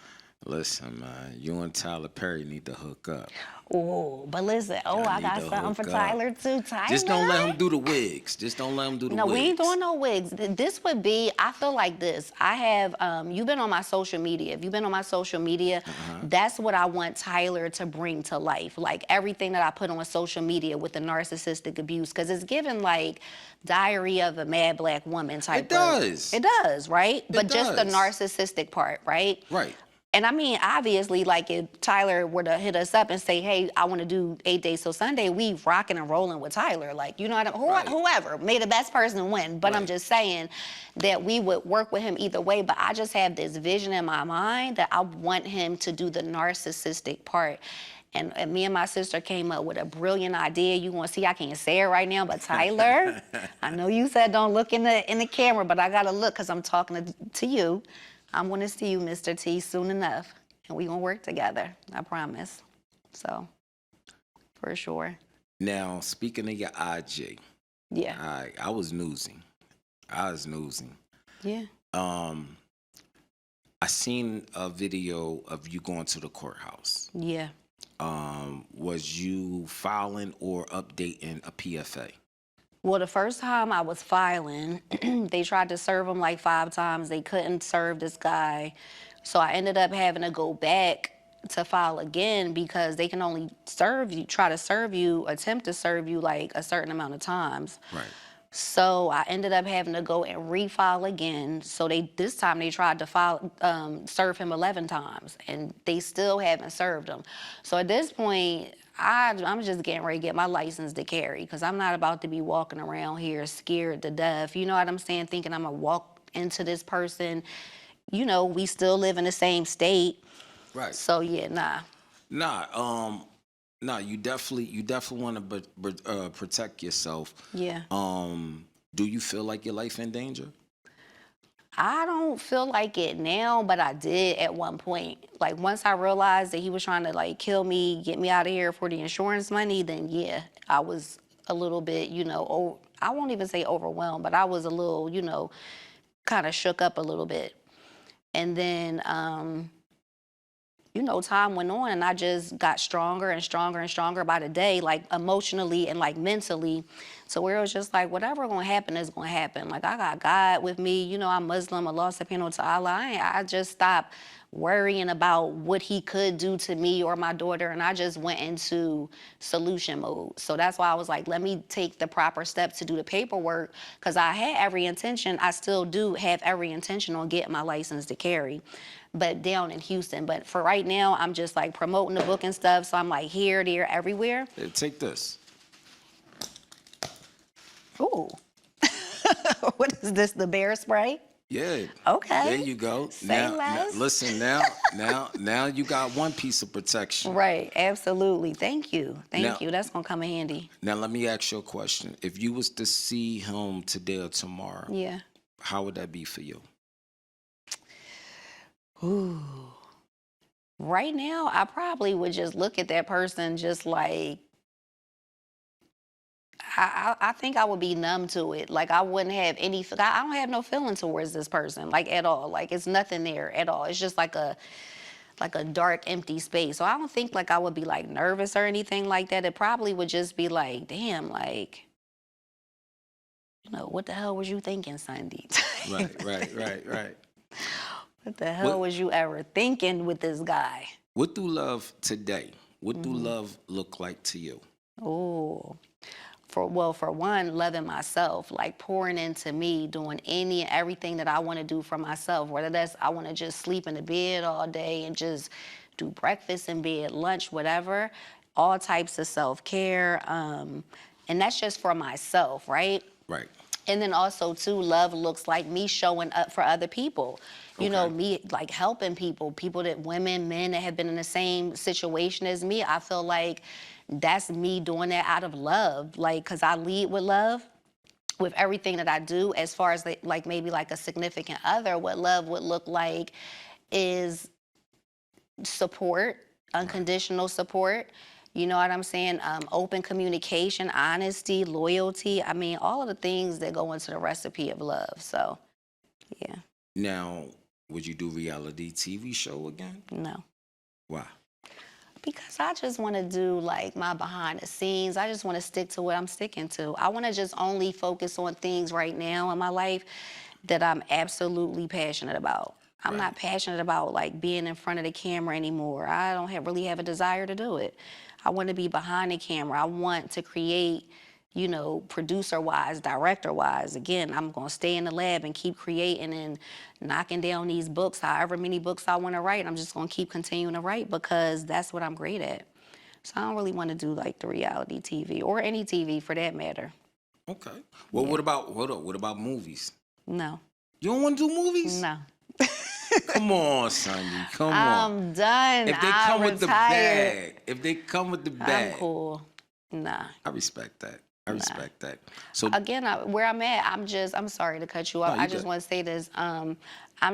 Listen, man, you and Tyler Perry need to hook up. Oh, but listen, I got something for Tyler too. Tyler. Just don't let him do the wigs. No, we ain't doing no wigs. This would be, I feel like this. I have, you've been on my social media. If you've been on my social media, that's what I want Tyler to bring to life. Like everything that I put on social media with the narcissistic abuse, because it's given like Diary of a Mad Black Woman type. It does, right? But just the narcissistic part, right? Right. And I mean, obviously, like if Tyler were to hit us up and say, hey, I want to do 8 Days Till Sunday, we rocking and rolling with Tyler. Like, you know what whoever, may the best person win. But I'm just saying that we would work with him either way. But I just have this vision in my mind that I want him to do the narcissistic part. And me and my sister came up with a brilliant idea. You want to see, I can't say it right now, but Tyler, I know you said don't look in the camera, but I got to look because I'm talking to you. I'm going to see you, Mr. T, soon enough, and we're going to work together, I promise. So, for sure. Now, speaking of your IG. Yeah. I was newsing. Yeah. I seen a video of you going to the courthouse. Yeah. Was you filing or updating a PFA? Well, the first time I was filing, they tried to serve him like 5 times. They couldn't serve this guy. So I ended up having to go back to file again because they can only attempt to serve you like a certain amount of times. Right. So I ended up having to go and refile again. So this time they tried to serve him 11 times, and they still haven't served him. So at this point, I'm just getting ready to get my license to carry because I'm not about to be walking around here scared to death. You know what I'm saying? Thinking I'm gonna walk into this person. You know, we still live in the same state. Right. So yeah, nah. No, you definitely want to protect yourself. Yeah. Do you feel like your life in danger? I don't feel like it now, but I did at one point. Like once I realized that he was trying to like kill me, get me out of here for the insurance money, then yeah, I was a little bit, I won't even say overwhelmed, but I was a little, kind of shook up a little bit. And then, time went on and I just got stronger and stronger and stronger by the day, like emotionally and like mentally. So where it was just like, whatever gonna happen is gonna happen. Like I got God with me, I'm Muslim, Allah subhanahu wa ta'ala. I just stopped worrying about what he could do to me or my daughter, and I just went into solution mode. So that's why I was like, let me take the proper steps to do the paperwork, because I still do have every intention on getting my license to carry, but down in Houston. But for right now, I'm just like promoting the book and stuff, so I'm like here, there, everywhere. Hey, take this. Ooh. What is this, the bear spray? Yeah. Okay. There you go. Say less. Listen, now you got one piece of protection. Right, absolutely. Thank you. Thank you. That's gonna come in handy. Now let me ask you a question. If you was to see him today or tomorrow, Yeah. how would that be for you? Ooh. Right now, I probably would just look at that person just like, I think I would be numb to it. Like I wouldn't have any. I don't have no feeling towards this person, like at all. Like it's nothing there at all. It's just like a dark, empty space. So I don't think like I would be like nervous or anything like that. It probably would just be like, damn, like, what the hell was you thinking, Sunday? Right. What the hell What was you ever thinking with this guy? what do love today? What do Mm-hmm. love look like to you? Oh, for one, loving myself, like pouring into me, doing any and everything that I want to do for myself. Whether that's I want to just sleep in the bed all day and just do breakfast in bed, lunch, whatever. All types of self-care, and that's just for myself, right? Right. And then also too, love looks like me showing up for other people. Okay. Me like helping people that women, men that have been in the same situation as me. I feel like that's me doing that out of love, like, cause I lead with love with everything that I do. As far as like maybe like a significant other, what love would look like is support, unconditional support. You know what I'm saying? Open communication, honesty, loyalty. I mean, all of the things that go into the recipe of love. So, yeah, Now, would you do reality TV show again? no. Why? Because I just want to do like my behind the scenes. I just want to stick to what I'm sticking to. I want to just only focus on things right now in my life that I'm absolutely passionate about. I'm Right. not passionate about like being in front of the camera anymore. I don't really have a desire to do it. I want to be behind the camera. I want to create, producer wise, director wise. Again, I'm going to stay in the lab and keep creating and knocking down these books, however many books I want to write. I'm just going to keep continuing to write because that's what I'm great at. So I don't really want to do like the reality TV or any TV for that matter. Okay. Well, Yeah. what about hold up? What about movies? No, You don't want to do movies? no. Come on, Sundy. Come on. I'm done. If they I come with the retired. bag, if they come with the I'm bag, cool. Nah. I respect that. I respect that. So Again, where I'm at, I'm sorry to cut you off. No, you I just good. want to say this. I'm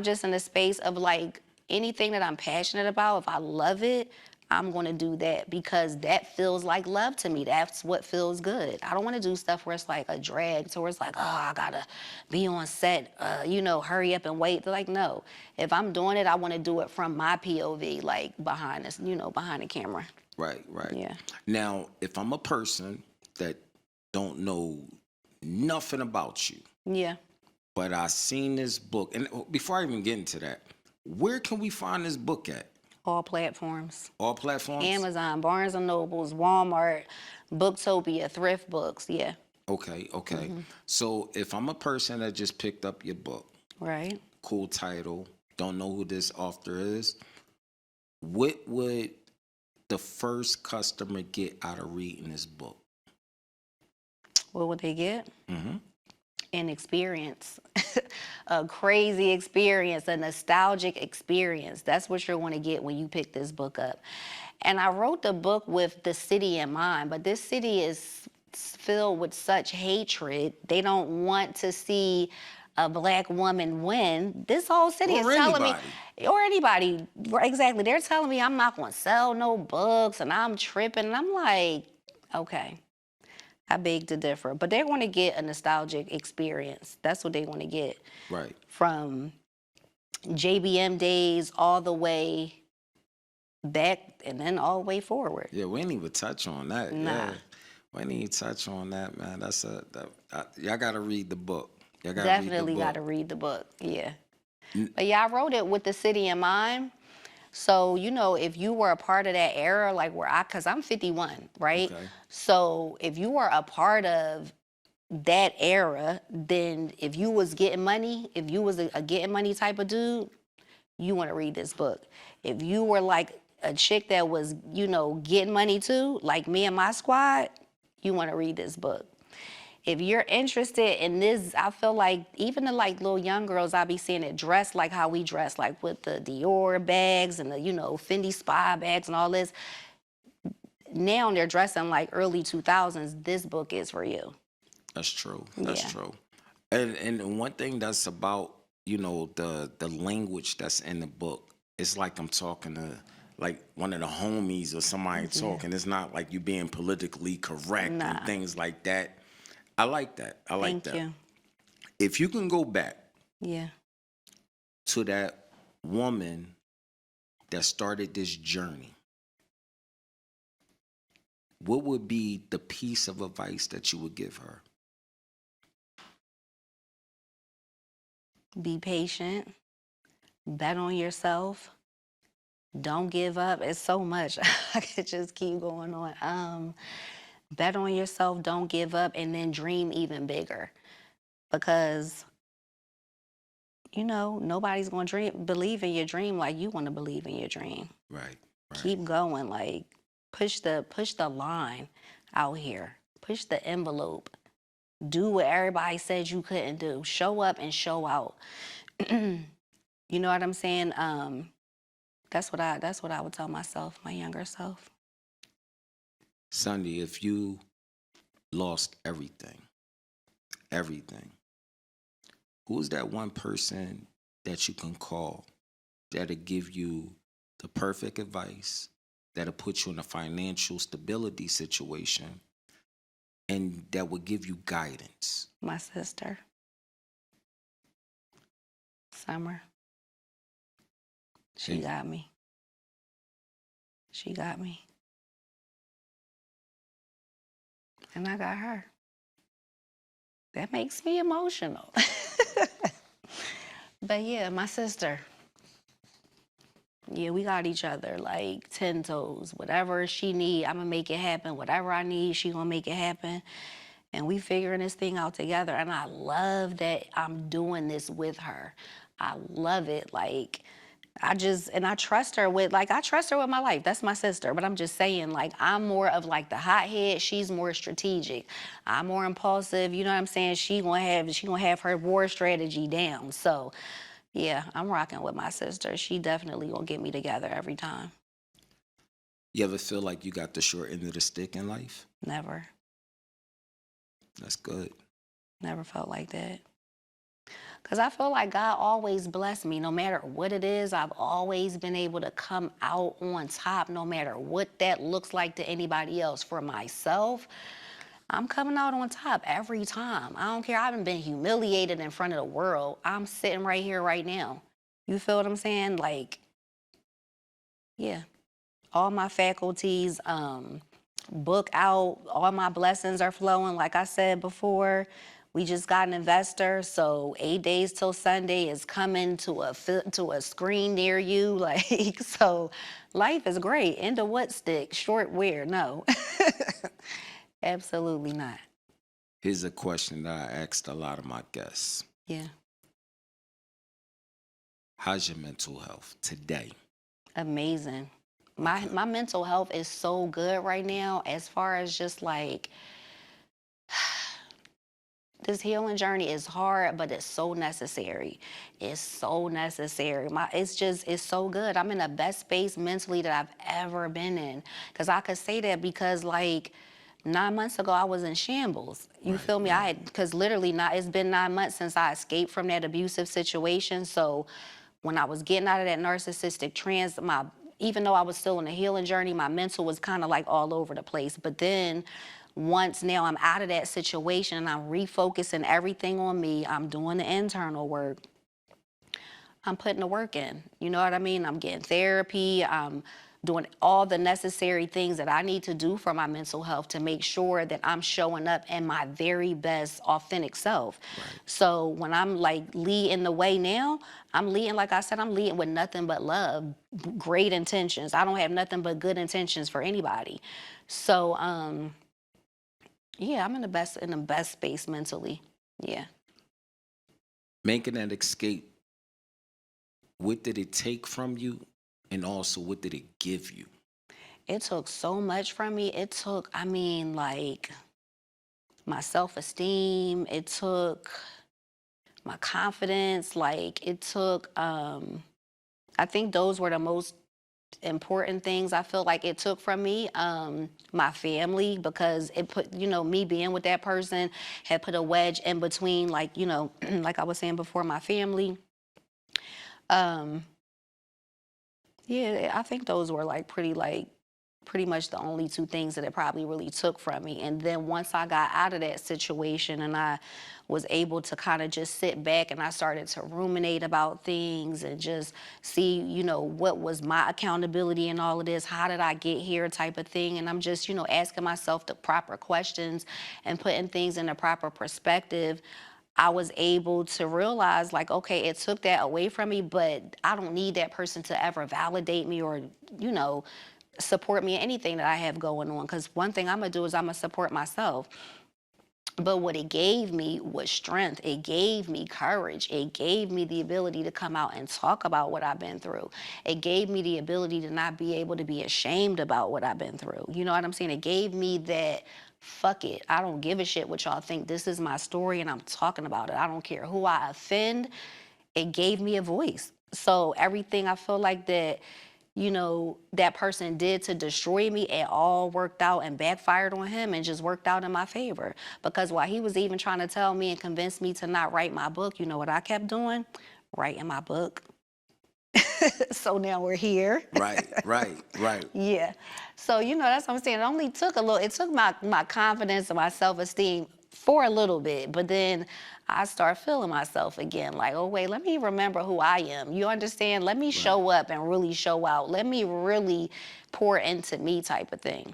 just in a space of like anything that I'm passionate about, if I love it, I'm going to do that because that feels like love to me. That's what feels good. I don't want to do stuff where it's like a drag, so where it's like, oh, I got to be on set, hurry up and wait. They're like, no. If I'm doing it, I want to do it from my POV, like behind this, behind the camera. right. Yeah. Now, if I'm a person that don't know nothing about you, Yeah. but I seen this book, and before I even get into that, where can we find this book at? All platforms. All platforms? Amazon, Barnes and Nobles, Walmart, Booktopia, thrift books. Yeah. Okay. Mm-hmm. So if I'm a person that just picked up your book, Right. cool title, don't know who this author is, what would the first customer get out of reading this book? What would they get? Mm-hmm. An experience, a crazy experience, a nostalgic experience. That's what you're going to get when you pick this book up. And I wrote the book with the city in mind, but this city is filled with such hatred. They don't want to see a Black woman win. This whole city Or is telling anybody. me, or anybody, exactly. They're telling me I'm not going to sell no books and I'm tripping. And I'm like, okay. I beg to differ, but they're going to get a nostalgic experience. That's what they want to get. Right. From JBM days all the way back and then all the way forward. Yeah, we ain't even touch on that. Nah. Yeah. We ain't even touch on that, man. Y'all got to read the book. Y'all got Definitely got to read the book. Yeah. But yeah, I wrote it with the city in mind. So, if you were a part of that era, like because I'm 51, right? Okay. So if you were a part of that era, then if you was getting money, if you was a getting money type of dude, you want to read this book. If you were like a chick that was, getting money too, like me and my squad, you want to read this book. If you're interested in this, I feel like even the like little young girls, I be seeing it dressed like how we dress, like with the Dior bags and the, Fendi Spy bags and all this. Now they're dressing like early 2000s. This book is for you. That's true. That's Yeah. true. And one thing that's about, the language that's in the book, it's like I'm talking to like one of the homies or somebody talking. It's not like you being politically correct Nah. and things like that. I like that. I like Thank that. you. If you can go back Yeah. to that woman that started this journey, what would be the piece of advice that you would give her? Be patient. Bet on yourself. Don't give up. It's so much. I could just keep going on. Bet on yourself. Don't give up, and then dream even bigger, because nobody's gonna believe in your dream like you want to believe in your dream. Right. Keep going. Like push the line out here. Push the envelope. Do what everybody said you couldn't do. Show up and show out. You know what I'm saying? That's what I would tell myself, my younger self. Sundy, if you lost everything, who's that one person that you can call that'll give you the perfect advice, that'll put you in a financial stability situation, and that will give you guidance? My sister, Summer. She Hey. got me. She got me. And I got her. That makes me emotional. But yeah, my sister. Yeah, we got each other like 10 toes. Whatever she need, I'm gonna make it happen. Whatever I need, she gonna make it happen. And we figuring this thing out together. And I love that I'm doing this with her. I love it. Like, I trust her with my life. That's my sister. But I'm just saying, like, I'm more of like the hothead. She's more strategic. I'm more impulsive. You know what I'm saying? She gonna have her war strategy down. So yeah, I'm rocking with my sister. She definitely gonna get me together every time. You ever feel like you got the short end of the stick in life? Never. That's good. Never felt like that. Because I feel like God always blessed me. No matter what it is, I've always been able to come out on top, no matter what that looks like to anybody else. For myself, I'm coming out on top every time. I don't care. I haven't been humiliated in front of the world. I'm sitting right here right now. You feel what I'm saying? Like, yeah. All my faculties, book out, all my blessings are flowing. Like I said before, we just got an investor, so 8 days till Sunday is coming to a screen near you. Like, so life is great. Into what stick? Short wear? No. Absolutely not. Here's a question that I asked a lot of my guests. Yeah. How's your mental health today? Amazing. Okay. My mental health is so good right now, as far as just like, this healing journey is hard, but it's so necessary. It's so necessary. It's so good. I'm in the best space mentally that I've ever been in. Because I could say that because, like, 9 months ago, I was in shambles. You Right, feel me? Because literally, it's been 9 months since I escaped from that abusive situation. So when I was getting out of that narcissistic trance, even though I was still in the healing journey, my mental was kind of like all over the place. But then once now I'm out of that situation and I'm refocusing everything on me, I'm doing the internal work, I'm putting the work in. You know what I mean? I'm getting therapy. I'm doing all the necessary things that I need to do for my mental health to make sure that I'm showing up in my very best authentic self. Right. So when I'm like leading the way now, I'm leading, like I said, I'm leading with nothing but love, great intentions. I don't have nothing but good intentions for anybody. So, yeah, I'm in the best space mentally. Yeah. Making that escape, what did it take from you? And also, what did it give you? It took so much from me. It took, like, my self-esteem. It took my confidence. Like, it took, I think those were the most important things I feel like it took from me. My family, because it put, me being with that person had put a wedge in between, like, like I was saying before, my family. Yeah, I think those were pretty much the only two things that it probably really took from me. And then once I got out of that situation and I was able to kind of just sit back and I started to ruminate about things and just see, what was my accountability in all of this? How did I get here type of thing? And I'm just, asking myself the proper questions and putting things in a proper perspective. I was able to realize, like, okay, it took that away from me, but I don't need that person to ever validate me or, support me in anything that I have going on. Because one thing I'm going to do is I'm going to support myself. But what it gave me was strength. It gave me courage. It gave me the ability to come out and talk about what I've been through. It gave me the ability to not be able to be ashamed about what I've been through. You know what I'm saying? It gave me that, fuck it, I don't give a shit what y'all think. This is my story and I'm talking about it. I don't care who I offend. It gave me a voice. So everything I feel like that, that person did to destroy me, it all worked out and backfired on him and just worked out in my favor. Because while he was even trying to tell me and convince me to not write my book, you know what I kept doing? Writing my book. So now we're here. Right. Yeah. So, that's what I'm saying. It only took it took my confidence and my self-esteem for a little bit, but then I start feeling myself again, like, oh wait, let me remember who I am. You understand? Let me show up and really show out. Let me really pour into me type of thing.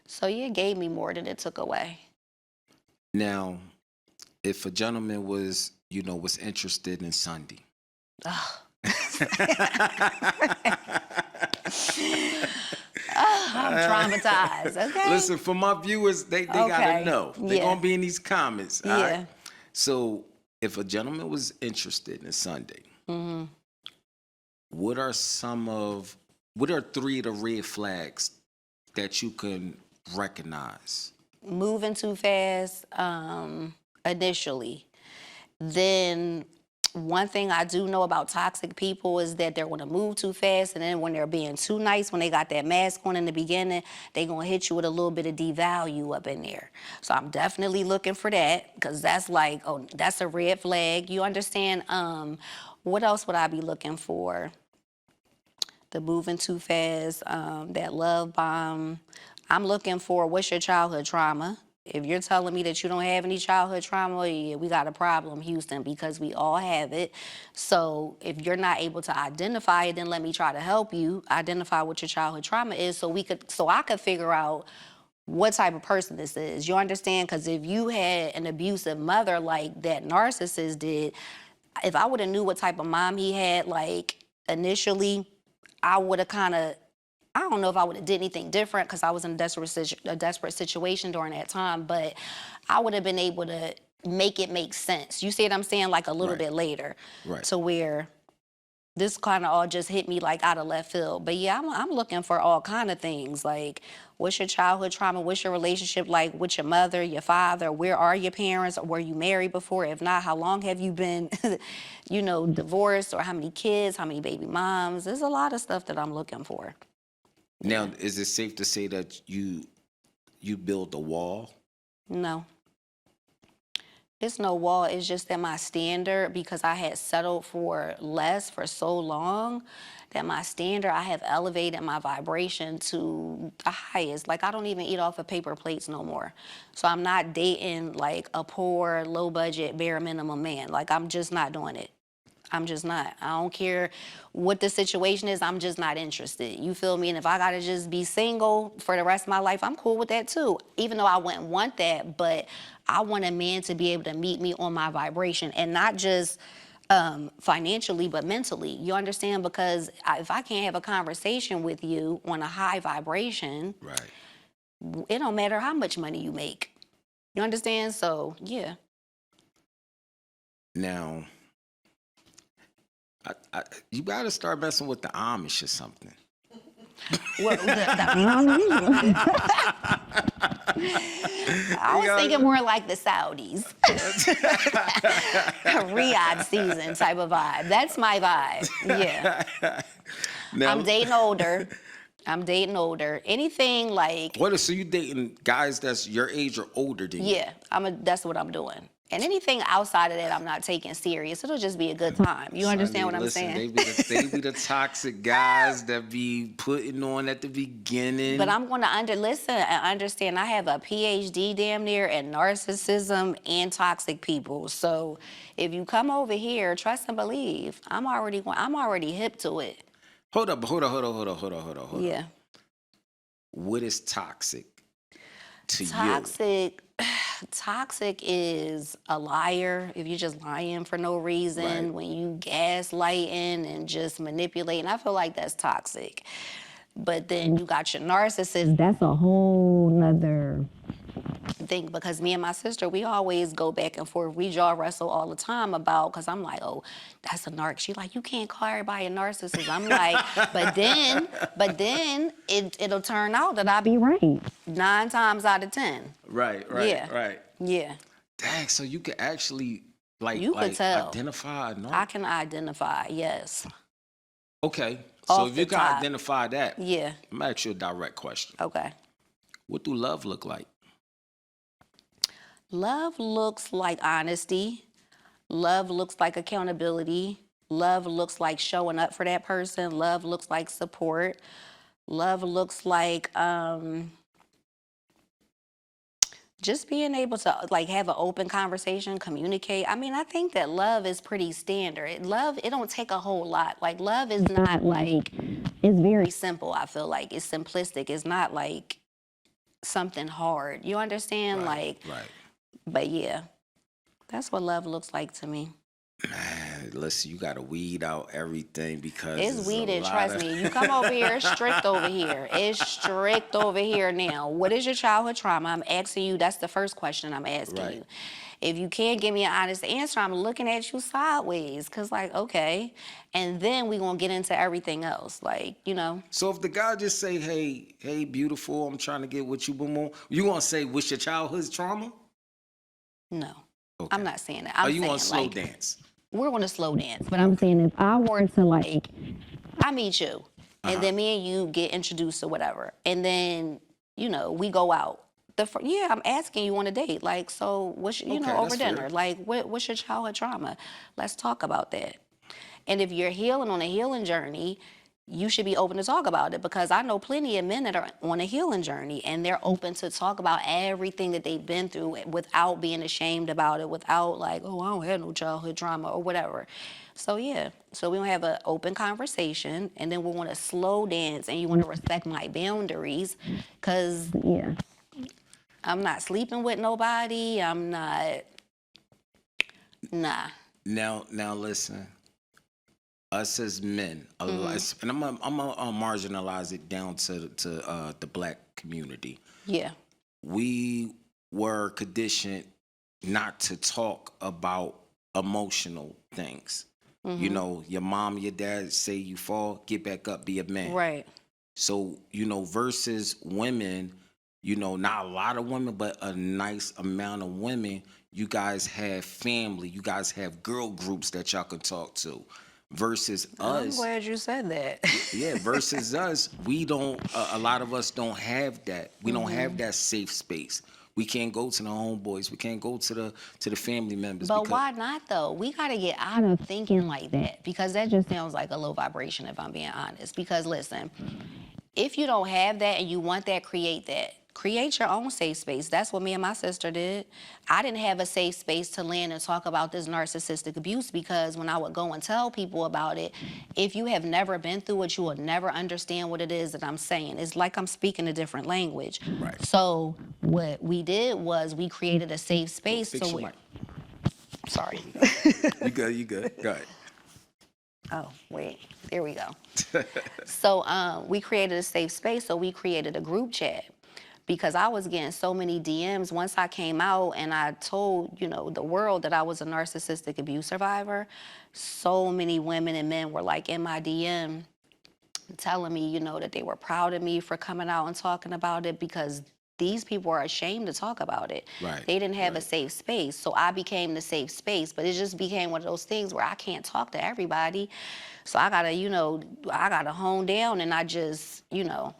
So yeah, it gave me more than it took away. Now, if a gentleman was interested in Sundy. I'm traumatized, okay? Listen, for my viewers, they gotta know. They're gonna be in these comments. Yeah. All right? So if a gentleman was interested in Sunday, what are three of the red flags that you can recognize? Moving too fast, initially. Then one thing I do know about toxic people is that they're going to move too fast, and then when they're being too nice, when they got that mask on in the beginning, they're going to hit you with a little bit of devalue up in there. So I'm definitely looking for that, because that's like, oh, that's a red flag. You understand? What else would I be looking for? The moving too fast, that love bomb. I'm looking for, what's your childhood trauma? If you're telling me that you don't have any childhood trauma, yeah, we got a problem, Houston, because we all have it. So if you're not able to identify it, then let me try to help you identify what your childhood trauma is, so I could figure out what type of person this is. You understand? Because if you had an abusive mother like that narcissist did, if I would have knew what type of mom he had, like, initially, I would have I don't know if I would have did anything different, because I was in a desperate situation during that time, but I would have been able to make it make sense. You see what I'm saying? Like a little bit later. Right. To where this kind of all just hit me like out of left field. But yeah, I'm looking for all kind of things. Like, what's your childhood trauma? What's your relationship like with your mother, your father? Where are your parents? Were you married before? If not, how long have you been, divorced? Or how many kids? How many baby moms? There's a lot of stuff that I'm looking for. Now, is it safe to say that you build a wall? No. It's no wall. It's just that my standard, because I had settled for less for so long, that my standard, I have elevated my vibration to the highest. Like, I don't even eat off of paper plates no more. So I'm not dating like a poor, low budget, bare minimum man. Like, I'm just not doing it. I'm just not. I don't care what the situation is. I'm just not interested. You feel me? And if I got to just be single for the rest of my life, I'm cool with that too. Even though I wouldn't want that, but I want a man to be able to meet me on my vibration, and not just financially, but mentally. You understand? Because if I can't have a conversation with you on a high vibration, right, it don't matter how much money you make. You understand? So, yeah. Now, you got to start messing with the Amish or something. Well, I was thinking more like the Saudis. Riyadh season type of vibe. That's my vibe. Yeah. Now, I'm dating older. Anything like... What? So you dating guys that's your age or older than you? Yeah, that's what I'm doing. And anything outside of that, I'm not taking serious. It'll just be a good time. You understand what I'm Listen, saying? they be the toxic guys that be putting on at the beginning. But I'm going to listen and understand. I have a PhD damn near in narcissism and toxic people. So if you come over here, trust and believe. I'm already hip to it. Hold up. Yeah. What is toxic to Toxic. Toxic is a liar. If you're just lying for no reason, Right. when you gaslighting and just manipulating, I feel like that's toxic. But then you got your narcissist. That's a whole nother. Thing, because me and my sister, we always go back and forth. We jaw wrestle all the time about, because I'm like, oh, that's a narc. She like, you can't call everybody a narcissist. I'm like, but then it'll turn out that I be right 9 times out of 10. Right. Yeah. Dang, so you can actually You could tell. identify a narc? I can identify, yes. Okay, so Off if the you can top. identify that, Yeah, I'm gonna ask you a direct question. okay. What do love look like? Love looks like honesty. Love looks like accountability. Love looks like showing up for that person. Love looks like support. Love looks like just being able to like have an open conversation, communicate. I mean, I think that love is pretty standard. Love, it don't take a whole lot. Like love is not like, it's very simple. I feel like it's simplistic. It's not like something hard. You understand? Right. But yeah, that's what love looks like to me. Man, listen, you gotta weed out everything because It's there's weeded, a lot trust of- me. You come over here, it's strict over here. It's strict over here now. What is your childhood trauma? I'm asking you, that's the first question I'm asking Right. you. If you can't give me an honest answer, I'm looking at you sideways. Cause like, okay. And then we gonna get into everything else. Like, you know. So if the guy just say, hey, beautiful, I'm trying to get with you, boom, boom, you gonna say, what's your childhood trauma? No. Okay. I'm not saying that. Are I'm you saying gonna slow like, dance? we're gonna slow dance. But I'm saying if I were to like, I meet you, and then me and you get introduced or whatever, and then you know we go out. Yeah, I'm asking you on a date. Like, so what's Okay, over that's dinner? fair. Like, what's your childhood trauma? Let's talk about that. And if you're healing on a healing journey, you should be open to talk about it, because I know plenty of men that are on a healing journey and they're open to talk about everything that they've been through without being ashamed about it, without like, oh, I don't have no childhood trauma or whatever. So yeah, so we want to have an open conversation, and then we want to slow dance, and you want to respect my boundaries, because yeah, I'm not sleeping with nobody. I'm not, nah. Now listen. Us as men, and I'm gonna marginalize it down to the black community. Yeah. We were conditioned not to talk about emotional things. You know, your mom, your dad say you fall, get back up, be a man. Right. So, you know, versus women, you know, not a lot of women, but a nice amount of women, you guys have family, you guys have girl groups that y'all can talk to. Versus I'm us, glad you said that. yeah, versus us, we don't, a lot of us don't have that. We don't have that safe space. We can't go to the homeboys. We can't go to the family members. But because, why not though? We gotta get out of thinking like that, because that just sounds like a low vibration, if I'm being honest. Because listen, if you don't have that and you want that, create that. Create your own safe space. That's what me and my sister did. I didn't have a safe space to land and talk about this narcissistic abuse, because when I would go and tell people about it, if you have never been through it, you will never understand what it is that I'm saying. It's like I'm speaking a different language. Right. So what we did was we created a safe space. fix your mic. Sorry. You good. Go ahead. Oh, wait, there we go. So we created a safe space, so we created a group chat, because I was getting so many DMs once I came out and I told, you know, the world that I was a narcissistic abuse survivor. So many women and men were like in my DM telling me, you know, that they were proud of me for coming out and talking about it, because these people are ashamed to talk about it. Right, They didn't have a right. safe space. So I became the safe space, but it just became one of those things where I can't talk to everybody. So I gotta hone down, and I just, you know,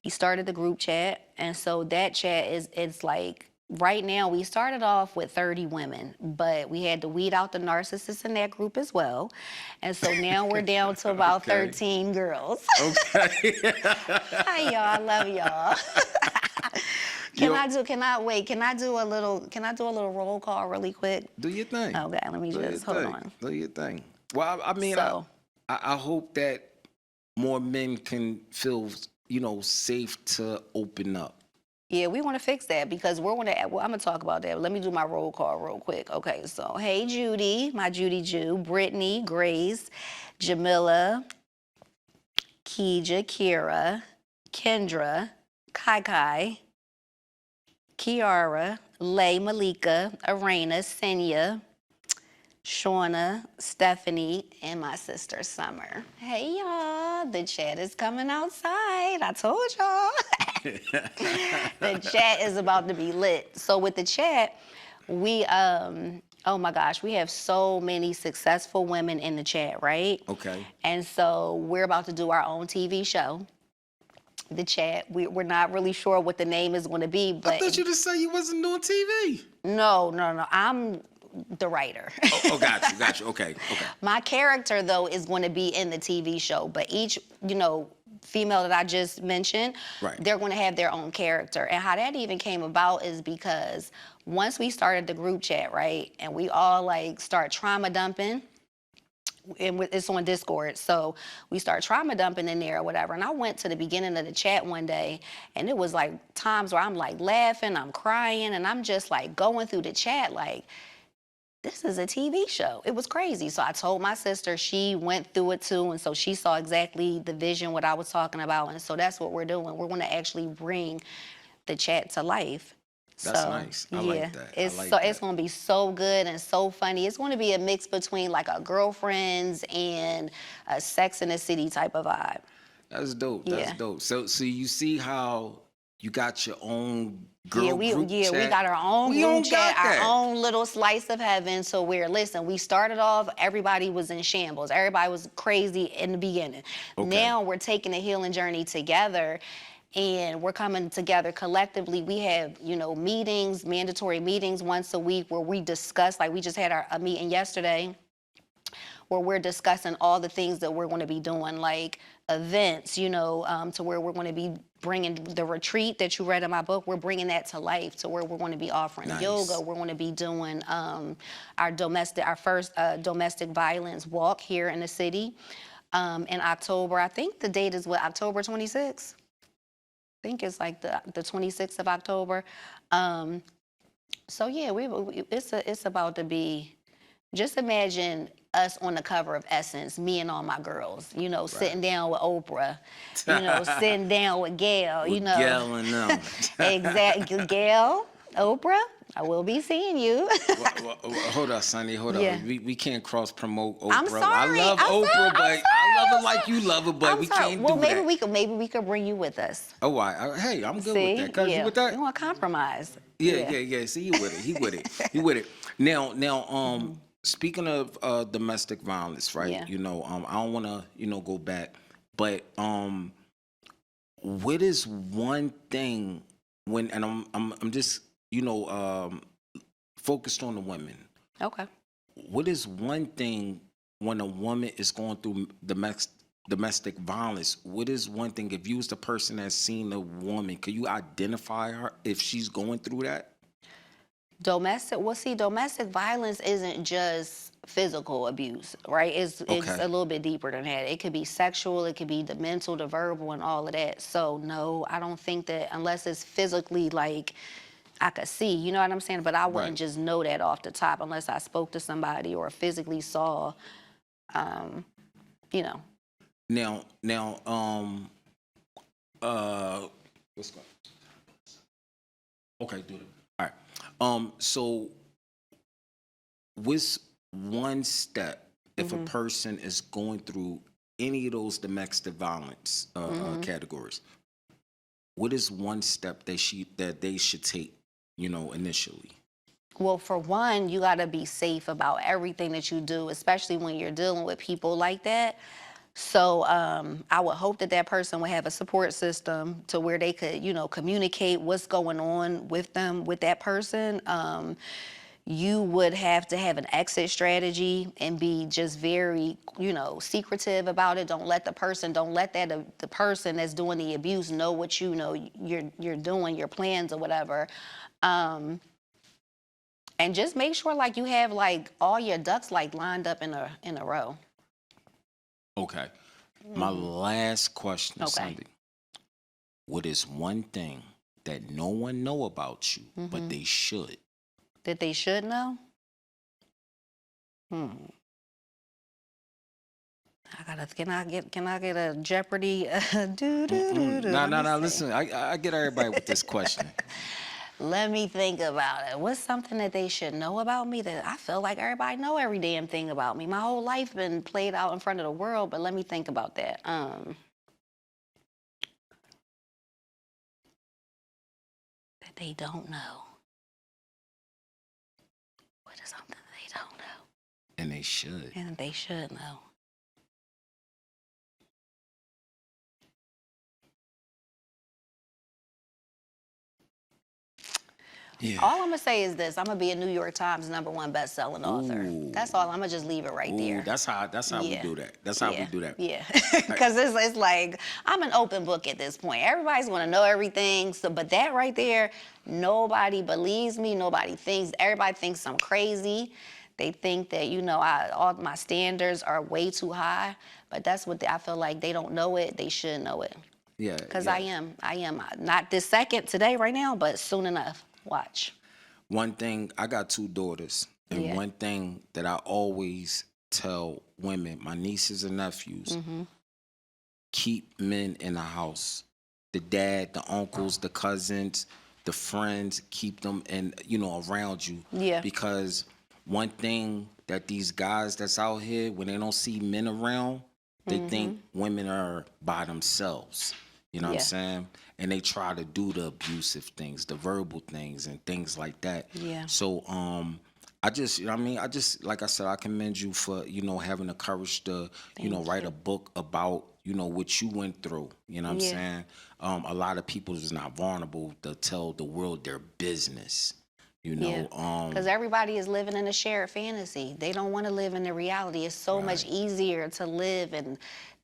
he started the group chat. And so that chat it's like right now we started off with 30 women, but we had to weed out the narcissists in that group as well. And so now we're down to about Okay. 13 girls. Okay. Hi y'all, I love y'all. Yo, Can I do a little roll call really quick? do your thing. Okay, let me Do your just hold thing. on. Do your thing. Well, I mean, So, I hope that more men can feel, safe to open up. yeah, we want to fix that because well, I'm gonna talk about that. Let me do my roll call real quick. Okay, so hey Judy, my Judy Jew, Brittany, Grace, Jamila, Keija, Kira, Kendra, Kai Kai, Kiara, Lay, Malika, Arena, Senya, Shauna, Stephanie, and my sister Summer. Hey y'all, the chat is coming outside. I told y'all. The chat is about to be lit. So with the chat, oh my gosh, we have so many successful women in the chat, right? Okay. And so we're about to do our own TV show. The chat, we're not really sure what the name is going to be, but I thought you just said you wasn't doing TV. no, I'm the writer. Oh, got you. Okay. My character, though, is going to be in the TV show, but each, female that I just mentioned, Right. they're going to have their own character. And how that even came about is because once we started the group chat, right, and we all like start trauma dumping, and it's on Discord, so we start trauma dumping in there or whatever. And I went to the beginning of the chat one day, and it was like times where I'm like laughing, I'm crying, and I'm just like going through the chat like, this is a TV show. It was crazy. So I told my sister, she went through it too, and so she saw exactly the vision, what I was talking about, and so that's what we're doing. We're going to actually bring the chat to life. That's So, nice. I like that. It's going to be so good and so funny. It's going to be a mix between like a Girlfriends and a Sex in the City type of vibe. That's dope. Yeah. That's dope. So you see how you got your own girl Yeah, group chat? we got our own We group don't chat, got that. our own little slice of heaven. So we started off, everybody was in shambles. Everybody was crazy in the beginning. Okay. Now we're taking a healing journey together, and we're coming together collectively. We have, meetings, mandatory meetings once a week where we discuss, like we just had a meeting yesterday where we're discussing all the things that we're going to be doing, like events, to where we're going to be bringing the retreat that you read in my book, we're bringing that to life, to where we're going to be offering Nice. yoga. We're going to be doing our first domestic violence walk here in the city in October. I think the date is October 26th? I think it's like the 26th of October. So yeah, it's about to be. Just imagine us on the cover of Essence, me and all my girls, sitting down with Oprah, sitting down with Gail, Gail and them. Exactly. Gail, Oprah, I will be seeing you. Well, hold up, Sunny. Hold Yeah. up. We can't cross promote Oprah. I'm sorry. I love I'm Oprah, sorry. but I love her like you love her, but I'm we sorry. can't Well, do maybe that. maybe we could bring you with us. Oh, hey, I'm good See? with that. Cuz yeah. you with that? We want to compromise. Yeah. See, he with it. He with it. Now, speaking of domestic violence, right? Yeah. I don't want to, go back, but what is one thing and I'm just, focused on the women. Okay. What is one thing when a woman is going through domestic violence? What is one thing, if you was the person that's seen a woman, could you identify her if she's going through that? Domestic violence isn't just physical abuse, right? It's Okay. a little bit deeper than that. It could be sexual, it could be the mental, the verbal, and all of that. So no, I don't think that unless it's physically like I could see, you know what I'm saying? But I wouldn't Right. just know that off the top unless I spoke to somebody or physically saw, you know. Now, what's going? Okay, do it. All right. So, what's one step if a person is going through any of those domestic violence categories? What is one step that they should take, initially? Well, for one, you got to be safe about everything that you do, especially when you're dealing with people like that. So I would hope that that person would have a support system to where they could, communicate what's going on with them, with that person. You would have to have an exit strategy and be just very, secretive about it. Don't let the person that's doing the abuse know what you're doing, your plans or whatever. And just make sure like you have like all your ducks like lined up in a row. Okay. My last question, Okay. Sunday. What is one thing that no one know about you, but they should? That they should know? Can I get a Jeopardy? No. Listen, I get everybody with this question. Let me think about it. What's something that they should know about me that I feel like everybody know every damn thing about me? My whole life been played out in front of the world, but let me think about that. That they don't know. What is something they don't know? And they should. And they should know. Yeah. All I'm gonna say is this: I'm gonna be a New York Times #1 best-selling author. Ooh. That's all. I'm gonna just leave it right there. That's how we do that. That's how we do that. Yeah, because it's like I'm an open book at this point. Everybody's gonna know everything. So, but that right there, nobody believes me. Everybody thinks I'm crazy. They think that all my standards are way too high. But that's what I feel like they don't know it. They should know it. Yeah. Because yeah. I am not this second today right now, but soon enough. Watch. One thing, I got 2 daughters, and one thing that I always tell women, my nieces and nephews, keep men in the house. The dad, the uncles, the cousins, the friends, keep them around you. Yeah. Because one thing that these guys that's out here, when they don't see men around, they think women are by themselves. You know what I'm saying? And they try to do the abusive things, the verbal things and things like that. Yeah. So I just like I said, I commend you for, having the courage to, write a book about, what you went through. You know what I'm saying? A lot of people is not vulnerable to tell the world their business. Because everybody is living in a shared fantasy. They don't want to live in the reality. It's so much easier to live in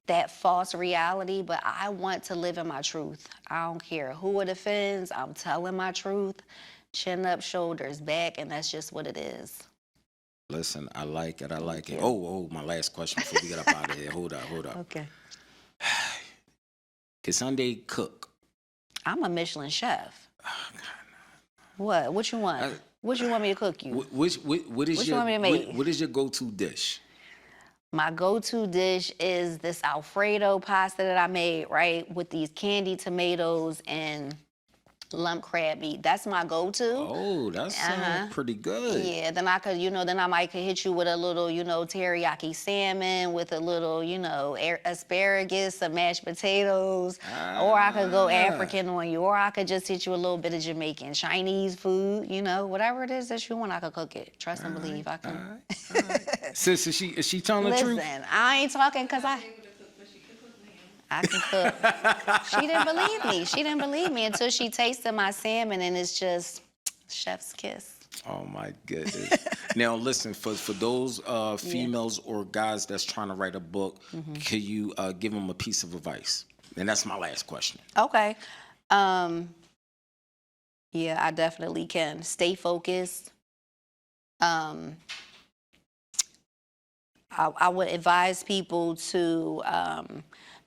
that false reality, but I want to live in my truth. I don't care who it offends. I'm telling my truth, chin up, shoulders back, and that's just what it is. Listen, I like it. Oh, my last question before we get up out of here. Hold up. Okay. Can Sunday cook? I'm a Michelin chef. What? What you want? What you want me to cook you? What you want me to make? What is your go-to dish? My go-to dish is this Alfredo pasta that I made, right, with these candied tomatoes and lump crab meat. That's my go-to. Oh, that sounds pretty good. Yeah, then I could, then I might could hit you with a little, teriyaki salmon with a little, asparagus, some mashed potatoes, or I could go African on you, or I could just hit you a little bit of Jamaican, Chinese food, whatever it is that you want, I could cook it. Trust and believe I can. All right. Sis, is she telling the truth? Listen, I ain't talking because I can cook. She didn't believe me until she tasted my salmon, and it's just chef's kiss. Oh my goodness. Now listen, for those females or guys that's trying to write a book, could you give them a piece of advice? And that's my last question. Okay. Yeah, I definitely can. Stay focused. I would advise people to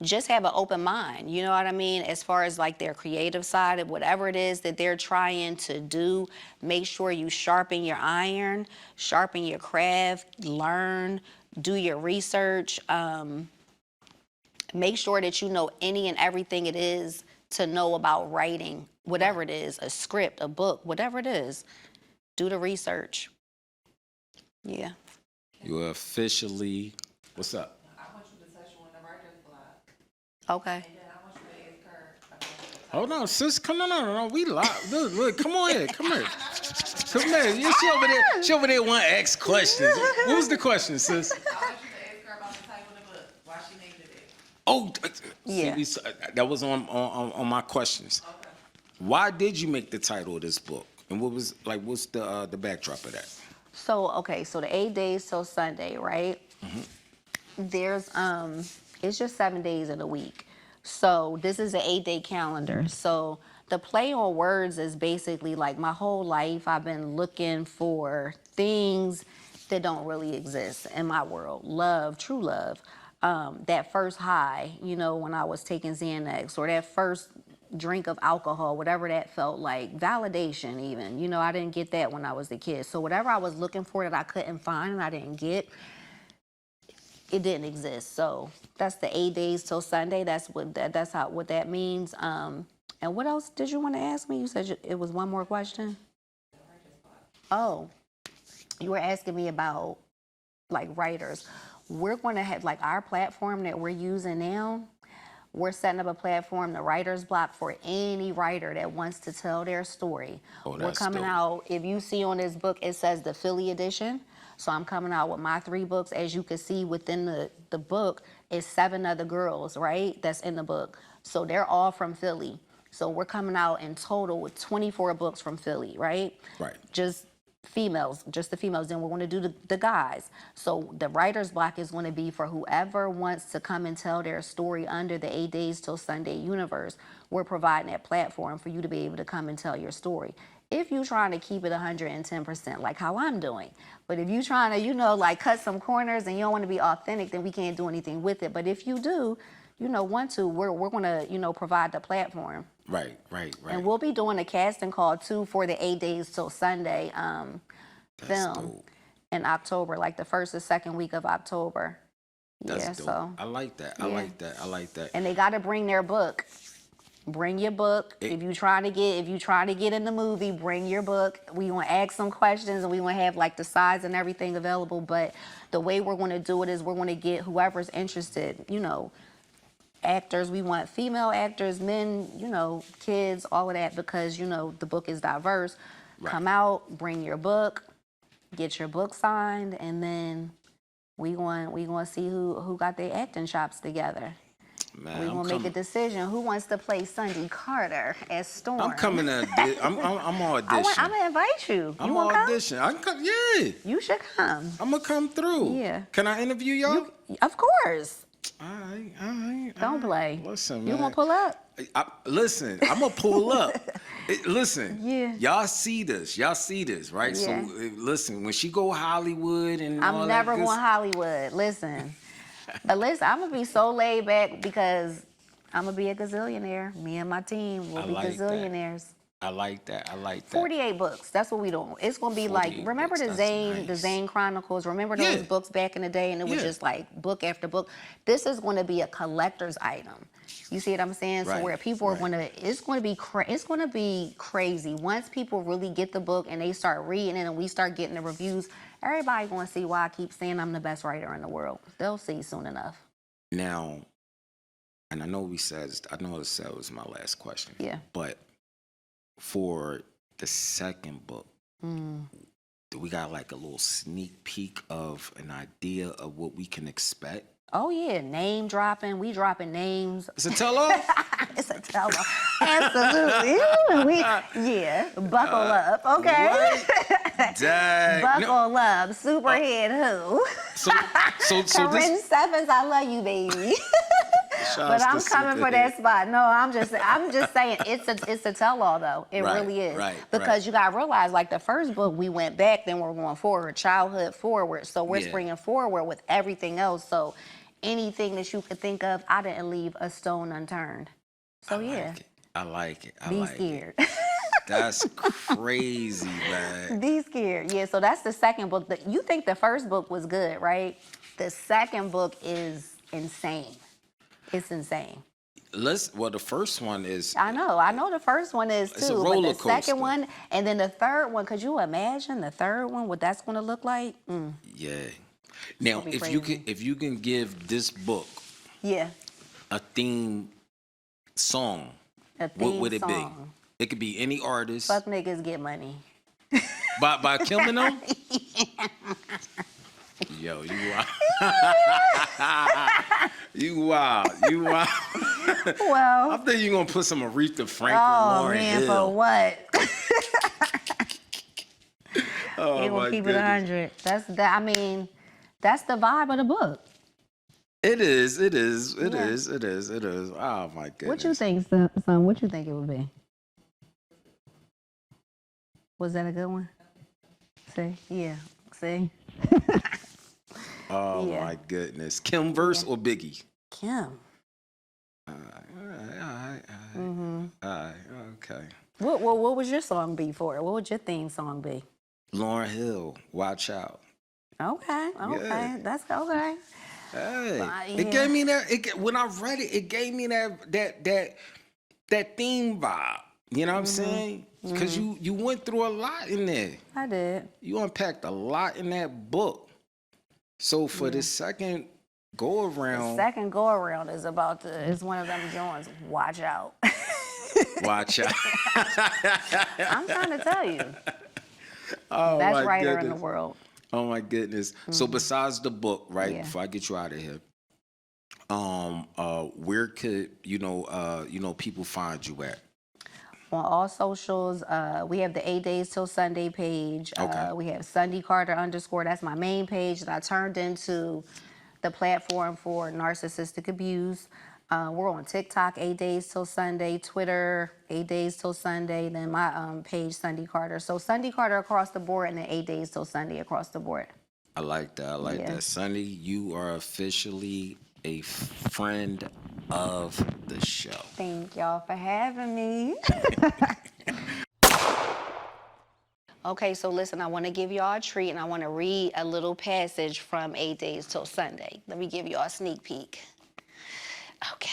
just have an open mind, you know what I mean? As far as like their creative side of whatever it is that they're trying to do, make sure you sharpen your iron, sharpen your craft, learn, do your research. Make sure that you know any and everything it is to know about writing, whatever it is, a script, a book, whatever it is. Do the research. Yeah. You're officially, what's up? I want you to touch on the writer's block. Okay. And then I want you to ask her about the Hold on, sis. Come on, no. We live. Look, come on here. Come here. Come here. She over there want to ask questions. What was the question, sis? I want you to ask her about the title of the book. book, why she named it it. Oh, Yeah. that was on my questions. Okay. Why did you make the title of this book? And what's the backdrop of that? So, okay, so the 8 days till Sunday, right? There's it's just 7 days in a week. So this is an 8-day calendar. So the play on words is basically like my whole life I've been looking for things that don't really exist in my world. Love, true love. That first high, when I was taking Xanax, or that first drink of alcohol, whatever that felt like, validation even. I didn't get that when I was a kid. So whatever I was looking for that I couldn't find and I didn't get, it didn't exist. So that's the 8 days till Sunday. That's what that means. And what else did you want to ask me? You said it was one more question. Oh, you were asking me about like writers. We're going to have like our platform that we're using now. We're setting up a platform, the writer's block, for any writer that wants to tell their story. Oh, We're that's coming dope. out, if you see on this book, it says the Philly edition. So I'm coming out with my 3 books. As you can see within the book, is 7 other girls, right? That's in the book. So they're all from Philly. So we're coming out in total with 24 books from Philly, right? Right. Just the females. Then we're going to do the guys. So the writer's block is going to be for whoever wants to come and tell their story under the 8 days till Sunday universe. We're providing that platform for you to be able to come and tell your story. If you're trying to keep it 110%, like how I'm doing. But if you're trying to, like cut some corners and you don't want to be authentic, then we can't do anything with it. But if you do, want to, we're going to, provide the platform. Right. And we'll be doing a casting call too for the 8 days till Sunday That's film dope. in October, like the first or second week of October. That's Yeah, dope. so I like that. I yeah. like that. I like that. and they got to bring their book. Bring your book. If you trying to get in the movie, bring your book. We want to ask some questions and we want to have like the size and everything available. But the way we're going to do it is we're going to get whoever's interested, actors. We want female actors, men, kids, all of that, because the book is diverse. Right. Come out, bring your book, get your book signed, and then we going to see who got their acting chops together. Man, We're going to make a decision. Who wants to play Sundy Carter as Storm? I'm coming to. I'm on audition. I'm going to invite you. I'm You want on to come? audition. I can come. Yeah. You should come. I'm gonna come through. Yeah. Can I interview y'all? Of course. All right. Don't play. Listen, You man. want to pull up? Listen, I'm gonna pull up. Listen. Yeah. Y'all see this, right? Yeah. So listen, when she go Hollywood and all I'm that never good going Hollywood. Listen. I'm going to be so laid back because I'm going to be a gazillionaire. Me and my team will I be like that. gazillionaires. I like that. 48 books. That's what we doing. It's going to be like, 48 remember books, the that's Zane nice. Chronicles? Remember those Yeah. books back in the day? And it was Yeah. just like book after book. This is going to be a collector's item. You see what I'm saying? So Right, where people are right. going to, it's going to be crazy. Once people really get the book and they start reading it and we start getting the reviews, everybody going to see why I keep saying I'm the best writer in the world. They'll see soon enough. Now, and I know it was my last question. Yeah. But for the second book, do we got like a little sneak peek of an idea of what we can expect? Oh yeah, name dropping. We dropping names. It's a tell-off? It's a tell-off. Absolutely. Buckle up, okay? What? Dang. Buckle up. Superhead who? So Corinne this. Stephens, I love you, baby. But Shouts to I'm coming for Superhead. that spot. No, I'm just saying it's a tell-all though. It Right, really is. right, Because right. you gotta realize, like the first book, we went back, then we're going forward, childhood forward. So we're Yeah. springing forward with everything else. So anything that you could think of, I didn't leave a stone unturned. So I like it. be scared. That's crazy, man. Be scared. Yeah, so that's the second book. You think the first book was good, right? The second book is insane. It's insane. Well, the first one is. I know the first one is too. It's a roller but the second coaster. one, and then the third one, could you imagine the third one, what that's gonna look like? Yeah. Now, be if you crazy. can give this book Yeah. a theme song, A what theme would it song. be? It could be any artist. Fuck niggas get money. By killing them? Yo, you wild. You wild. You wild. Well, I think you're going to put some Aretha Franklin, oh Lauryn man, Hill. for what? Oh, You my gonna keep it goodness. 100. I mean, that's the vibe of the book. It is. It is. It Yeah. is. It is. It is. Oh, my goodness. What you think, son? What you think it would be? Was that a good one? See? Yeah. See? Oh, Yeah. my goodness. Kim verse or Biggie? Kim. All right. Mm-hmm. All right. Okay. What would your song be for it? What would your theme song be? Lauryn Hill, Watch Out. Okay. Yeah. That's okay. Hey, Yeah. it gave me that. When I read it, it gave me that theme vibe. You know what I'm saying? Because you went through a lot in there. I did. You unpacked a lot in that book. So for the second go around, Second go around is it's one of them joints. Watch out. watch out. I'm trying to tell you. Oh, Best my writer in the goodness. world. Oh my goodness. So besides the book, right? Yeah. Before I get you out of here, where could people find you at? On all socials, we have the 8 Days Till Sunday page. Okay. We have Sundy Carter _. That's my main page that I turned into the platform for narcissistic abuse. We're on TikTok, 8 Days Till Sunday, Twitter, 8 Days Till Sunday, then my page, Sundy Carter. So Sundy Carter across the board, and then 8 Days Till Sunday across the board. I like that. I like Yeah. that. Sunny, you are officially a friend of the show. Thank y'all for having me. Okay, so listen, I want to give y'all a treat, and I want to read a little passage from 8 Days Till Sunday. Let me give y'all a sneak peek. Okay.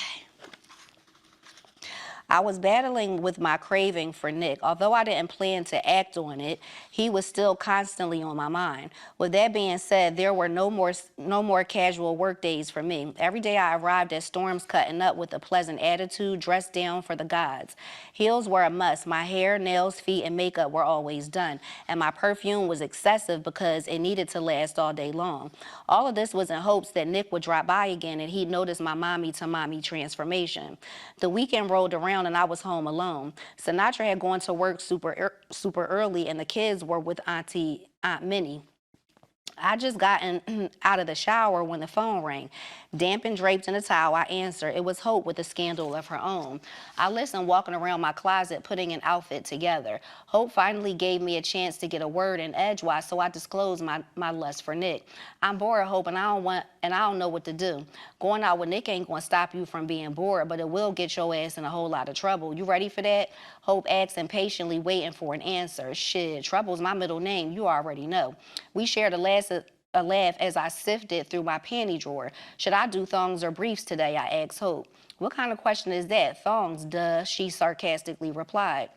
I was battling with my craving for Nick. Although I didn't plan to act on it, he was still constantly on my mind. With that being said, there were no more casual work days for me. Every day I arrived at Storm's Cutting Up with a pleasant attitude, dressed down for the gods. Heels were a must. My hair, nails, feet, and makeup were always done. And my perfume was excessive because it needed to last all day long. All of this was in hopes that Nick would drop by again and he'd notice my mommy to mommy transformation. The weekend rolled around and I was home alone. Sinatra had gone to work super early and the kids were with Aunt Minnie. I just gotten out of the shower when the phone rang. Damp and draped in a towel, I answered. It was Hope with a scandal of her own. I listened, walking around my closet, putting an outfit together. Hope finally gave me a chance to get a word in edgewise, so I disclosed my lust for Nick. I'm bored, Hope, and I don't know what to do. Going out with Nick ain't gonna stop you from being bored, but it will get your ass in a whole lot of trouble. You ready for that? Hope asked, impatiently waiting for an answer. Shit, trouble's my middle name, you already know. We shared a laugh as I sifted through my panty drawer. Should I do thongs or briefs today? I asked Hope. What kind of question is that? Thongs, duh, she sarcastically replied.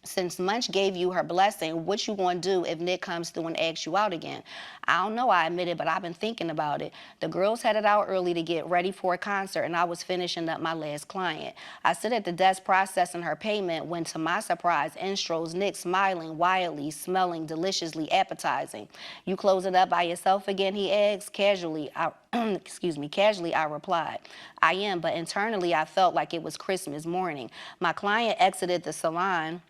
Since Munch gave you her blessing, what you gonna do if Nick comes through and asks you out again? I don't know, I admitted, but I've been thinking about it. The girls headed out early to get ready for a concert, and I was finishing up my last client. I stood at the desk processing her payment when, to my surprise, in strolls Nick, smiling wildly, smelling deliciously appetizing. You closing up by yourself again, he asked. Casually, I replied. I am, but internally I felt like it was Christmas morning. My client exited the salon,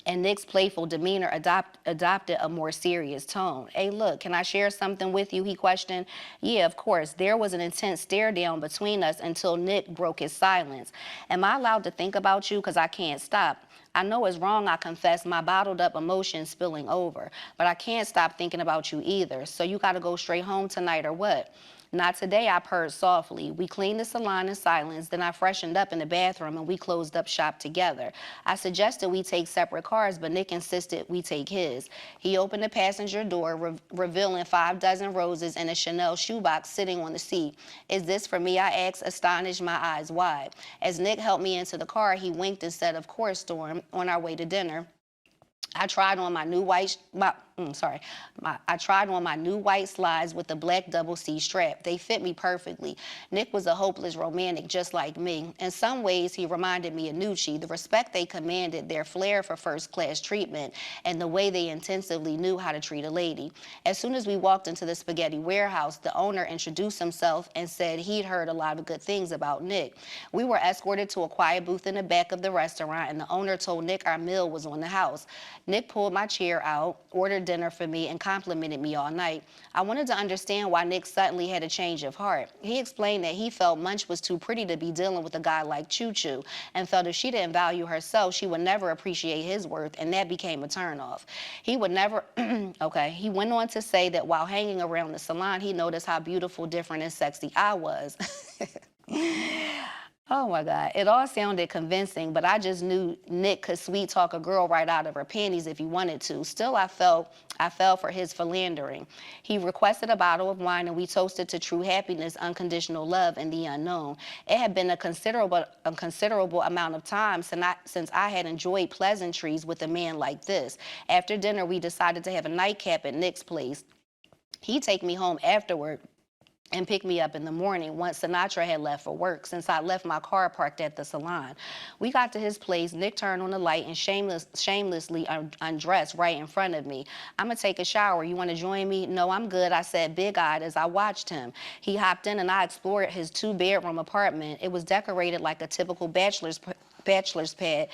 and Nick's playful demeanor adopted a more serious tone. Hey, look, can I share something with you? He questioned. Yeah, of course. There was an intense stare down between us until Nick broke his silence. Am I allowed to think about you? Because I can't stop. I know it's wrong, I confess, my bottled up emotions spilling over. But I can't stop thinking about you either. So you got to go straight home tonight or what? Not today, I purred softly. We cleaned the salon in silence, then I freshened up in the bathroom and we closed up shop together. I suggested we take separate cars, but Nick insisted we take his. He opened the passenger door, revealing 5 dozen roses and a Chanel shoebox sitting on the seat. Is this for me? I asked, astonished, my eyes wide. As Nick helped me into the car, he winked and said, of course, Storm, on our way to dinner. I tried on my new white I tried on my new white slides with the black double C strap. They fit me perfectly. Nick was a hopeless romantic just like me. In some ways, he reminded me of Nucci, the respect they commanded, their flair for first-class treatment, and the way they intensively knew how to treat a lady. As soon as we walked into the spaghetti warehouse, the owner introduced himself and said he'd heard a lot of good things about Nick. We were escorted to a quiet booth in the back of the restaurant, and the owner told Nick our meal was on the house. Nick pulled my chair out, ordered dinner for me, and complimented me all night. I wanted to understand why Nick suddenly had a change of heart. He explained that he felt Munch was too pretty to be dealing with a guy like Choo Choo, and felt if she didn't value herself, she would never appreciate his worth, and that became a turnoff. He would never, okay, he went on to say that while hanging around the salon, he noticed how beautiful, different, and sexy I was. Oh my God, it all sounded convincing, but I just knew Nick could sweet talk a girl right out of her panties if he wanted to. Still, I fell for his philandering. He requested a bottle of wine, and we toasted to true happiness, unconditional love, and the unknown. It had been a considerable amount of time since I had enjoyed pleasantries with a man like this. After dinner, we decided to have a nightcap at Nick's place. He'd take me home afterward and pick me up in the morning once Sinatra had left for work, since I left my car parked at the salon. We got to his place. Nick turned on the light and shamelessly undressed right in front of me. "I'm gonna take a shower. You wanna join me?" "No, I'm good," I said, big-eyed as I watched him. He hopped in and I explored his 2-bedroom apartment. It was decorated like a typical bachelor's pad.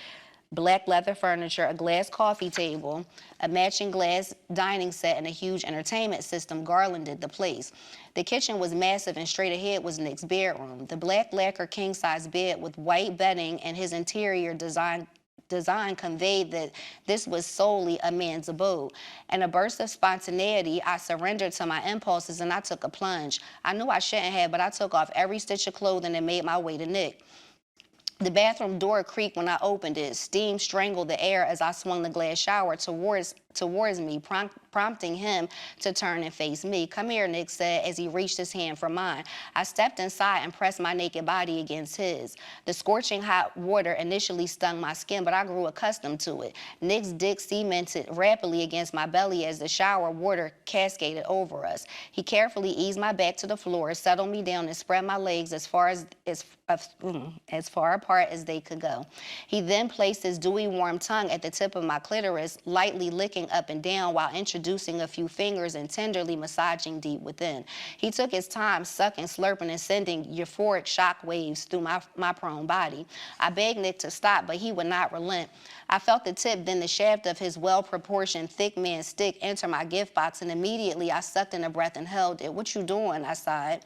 Black leather furniture, a glass coffee table, a matching glass dining set, and a huge entertainment system garlanded the place. The kitchen was massive, and straight ahead was Nick's bedroom. The black lacquer king-size bed with white bedding and his interior design conveyed that this was solely a man's abode. In a burst of spontaneity, I surrendered to my impulses and I took a plunge. I knew I shouldn't have, but I took off every stitch of clothing and made my way to Nick. The bathroom door creaked when I opened it. Steam strangled the air as I swung the glass shower towards me, prompting him to turn and face me. "Come here," Nick said as he reached his hand for mine. I stepped inside and pressed my naked body against his. The scorching hot water initially stung my skin, but I grew accustomed to it. Nick's dick cemented rapidly against my belly as the shower water cascaded over us. He carefully eased my back to the floor, settled me down, and spread my legs as far apart as they could go. He then placed his dewy warm tongue at the tip of my clitoris, lightly licking up and down while introducing a few fingers and tenderly massaging deep within. He took his time, sucking, slurping, and sending euphoric shock waves through my prone body. I begged Nick to stop, but he would not relent. I felt the tip, then the shaft of his well-proportioned, thick man's stick enter my gift box, and immediately I sucked in a breath and held it. "What you doing?" I sighed.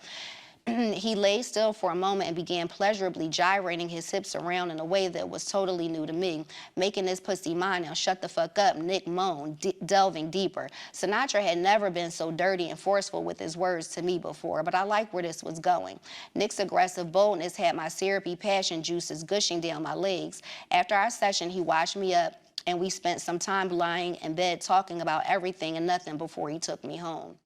He lay still for a moment and began pleasurably gyrating his hips around in a way that was totally new to me. "Making this pussy mine now, shut the fuck up," Nick moaned, delving deeper. Sinatra had never been so dirty and forceful with his words to me before, but I liked where this was going. Nick's aggressive boldness had my syrupy passion juices gushing down my legs. After our session, he washed me up, and we spent some time lying in bed talking about everything and nothing before he took me home.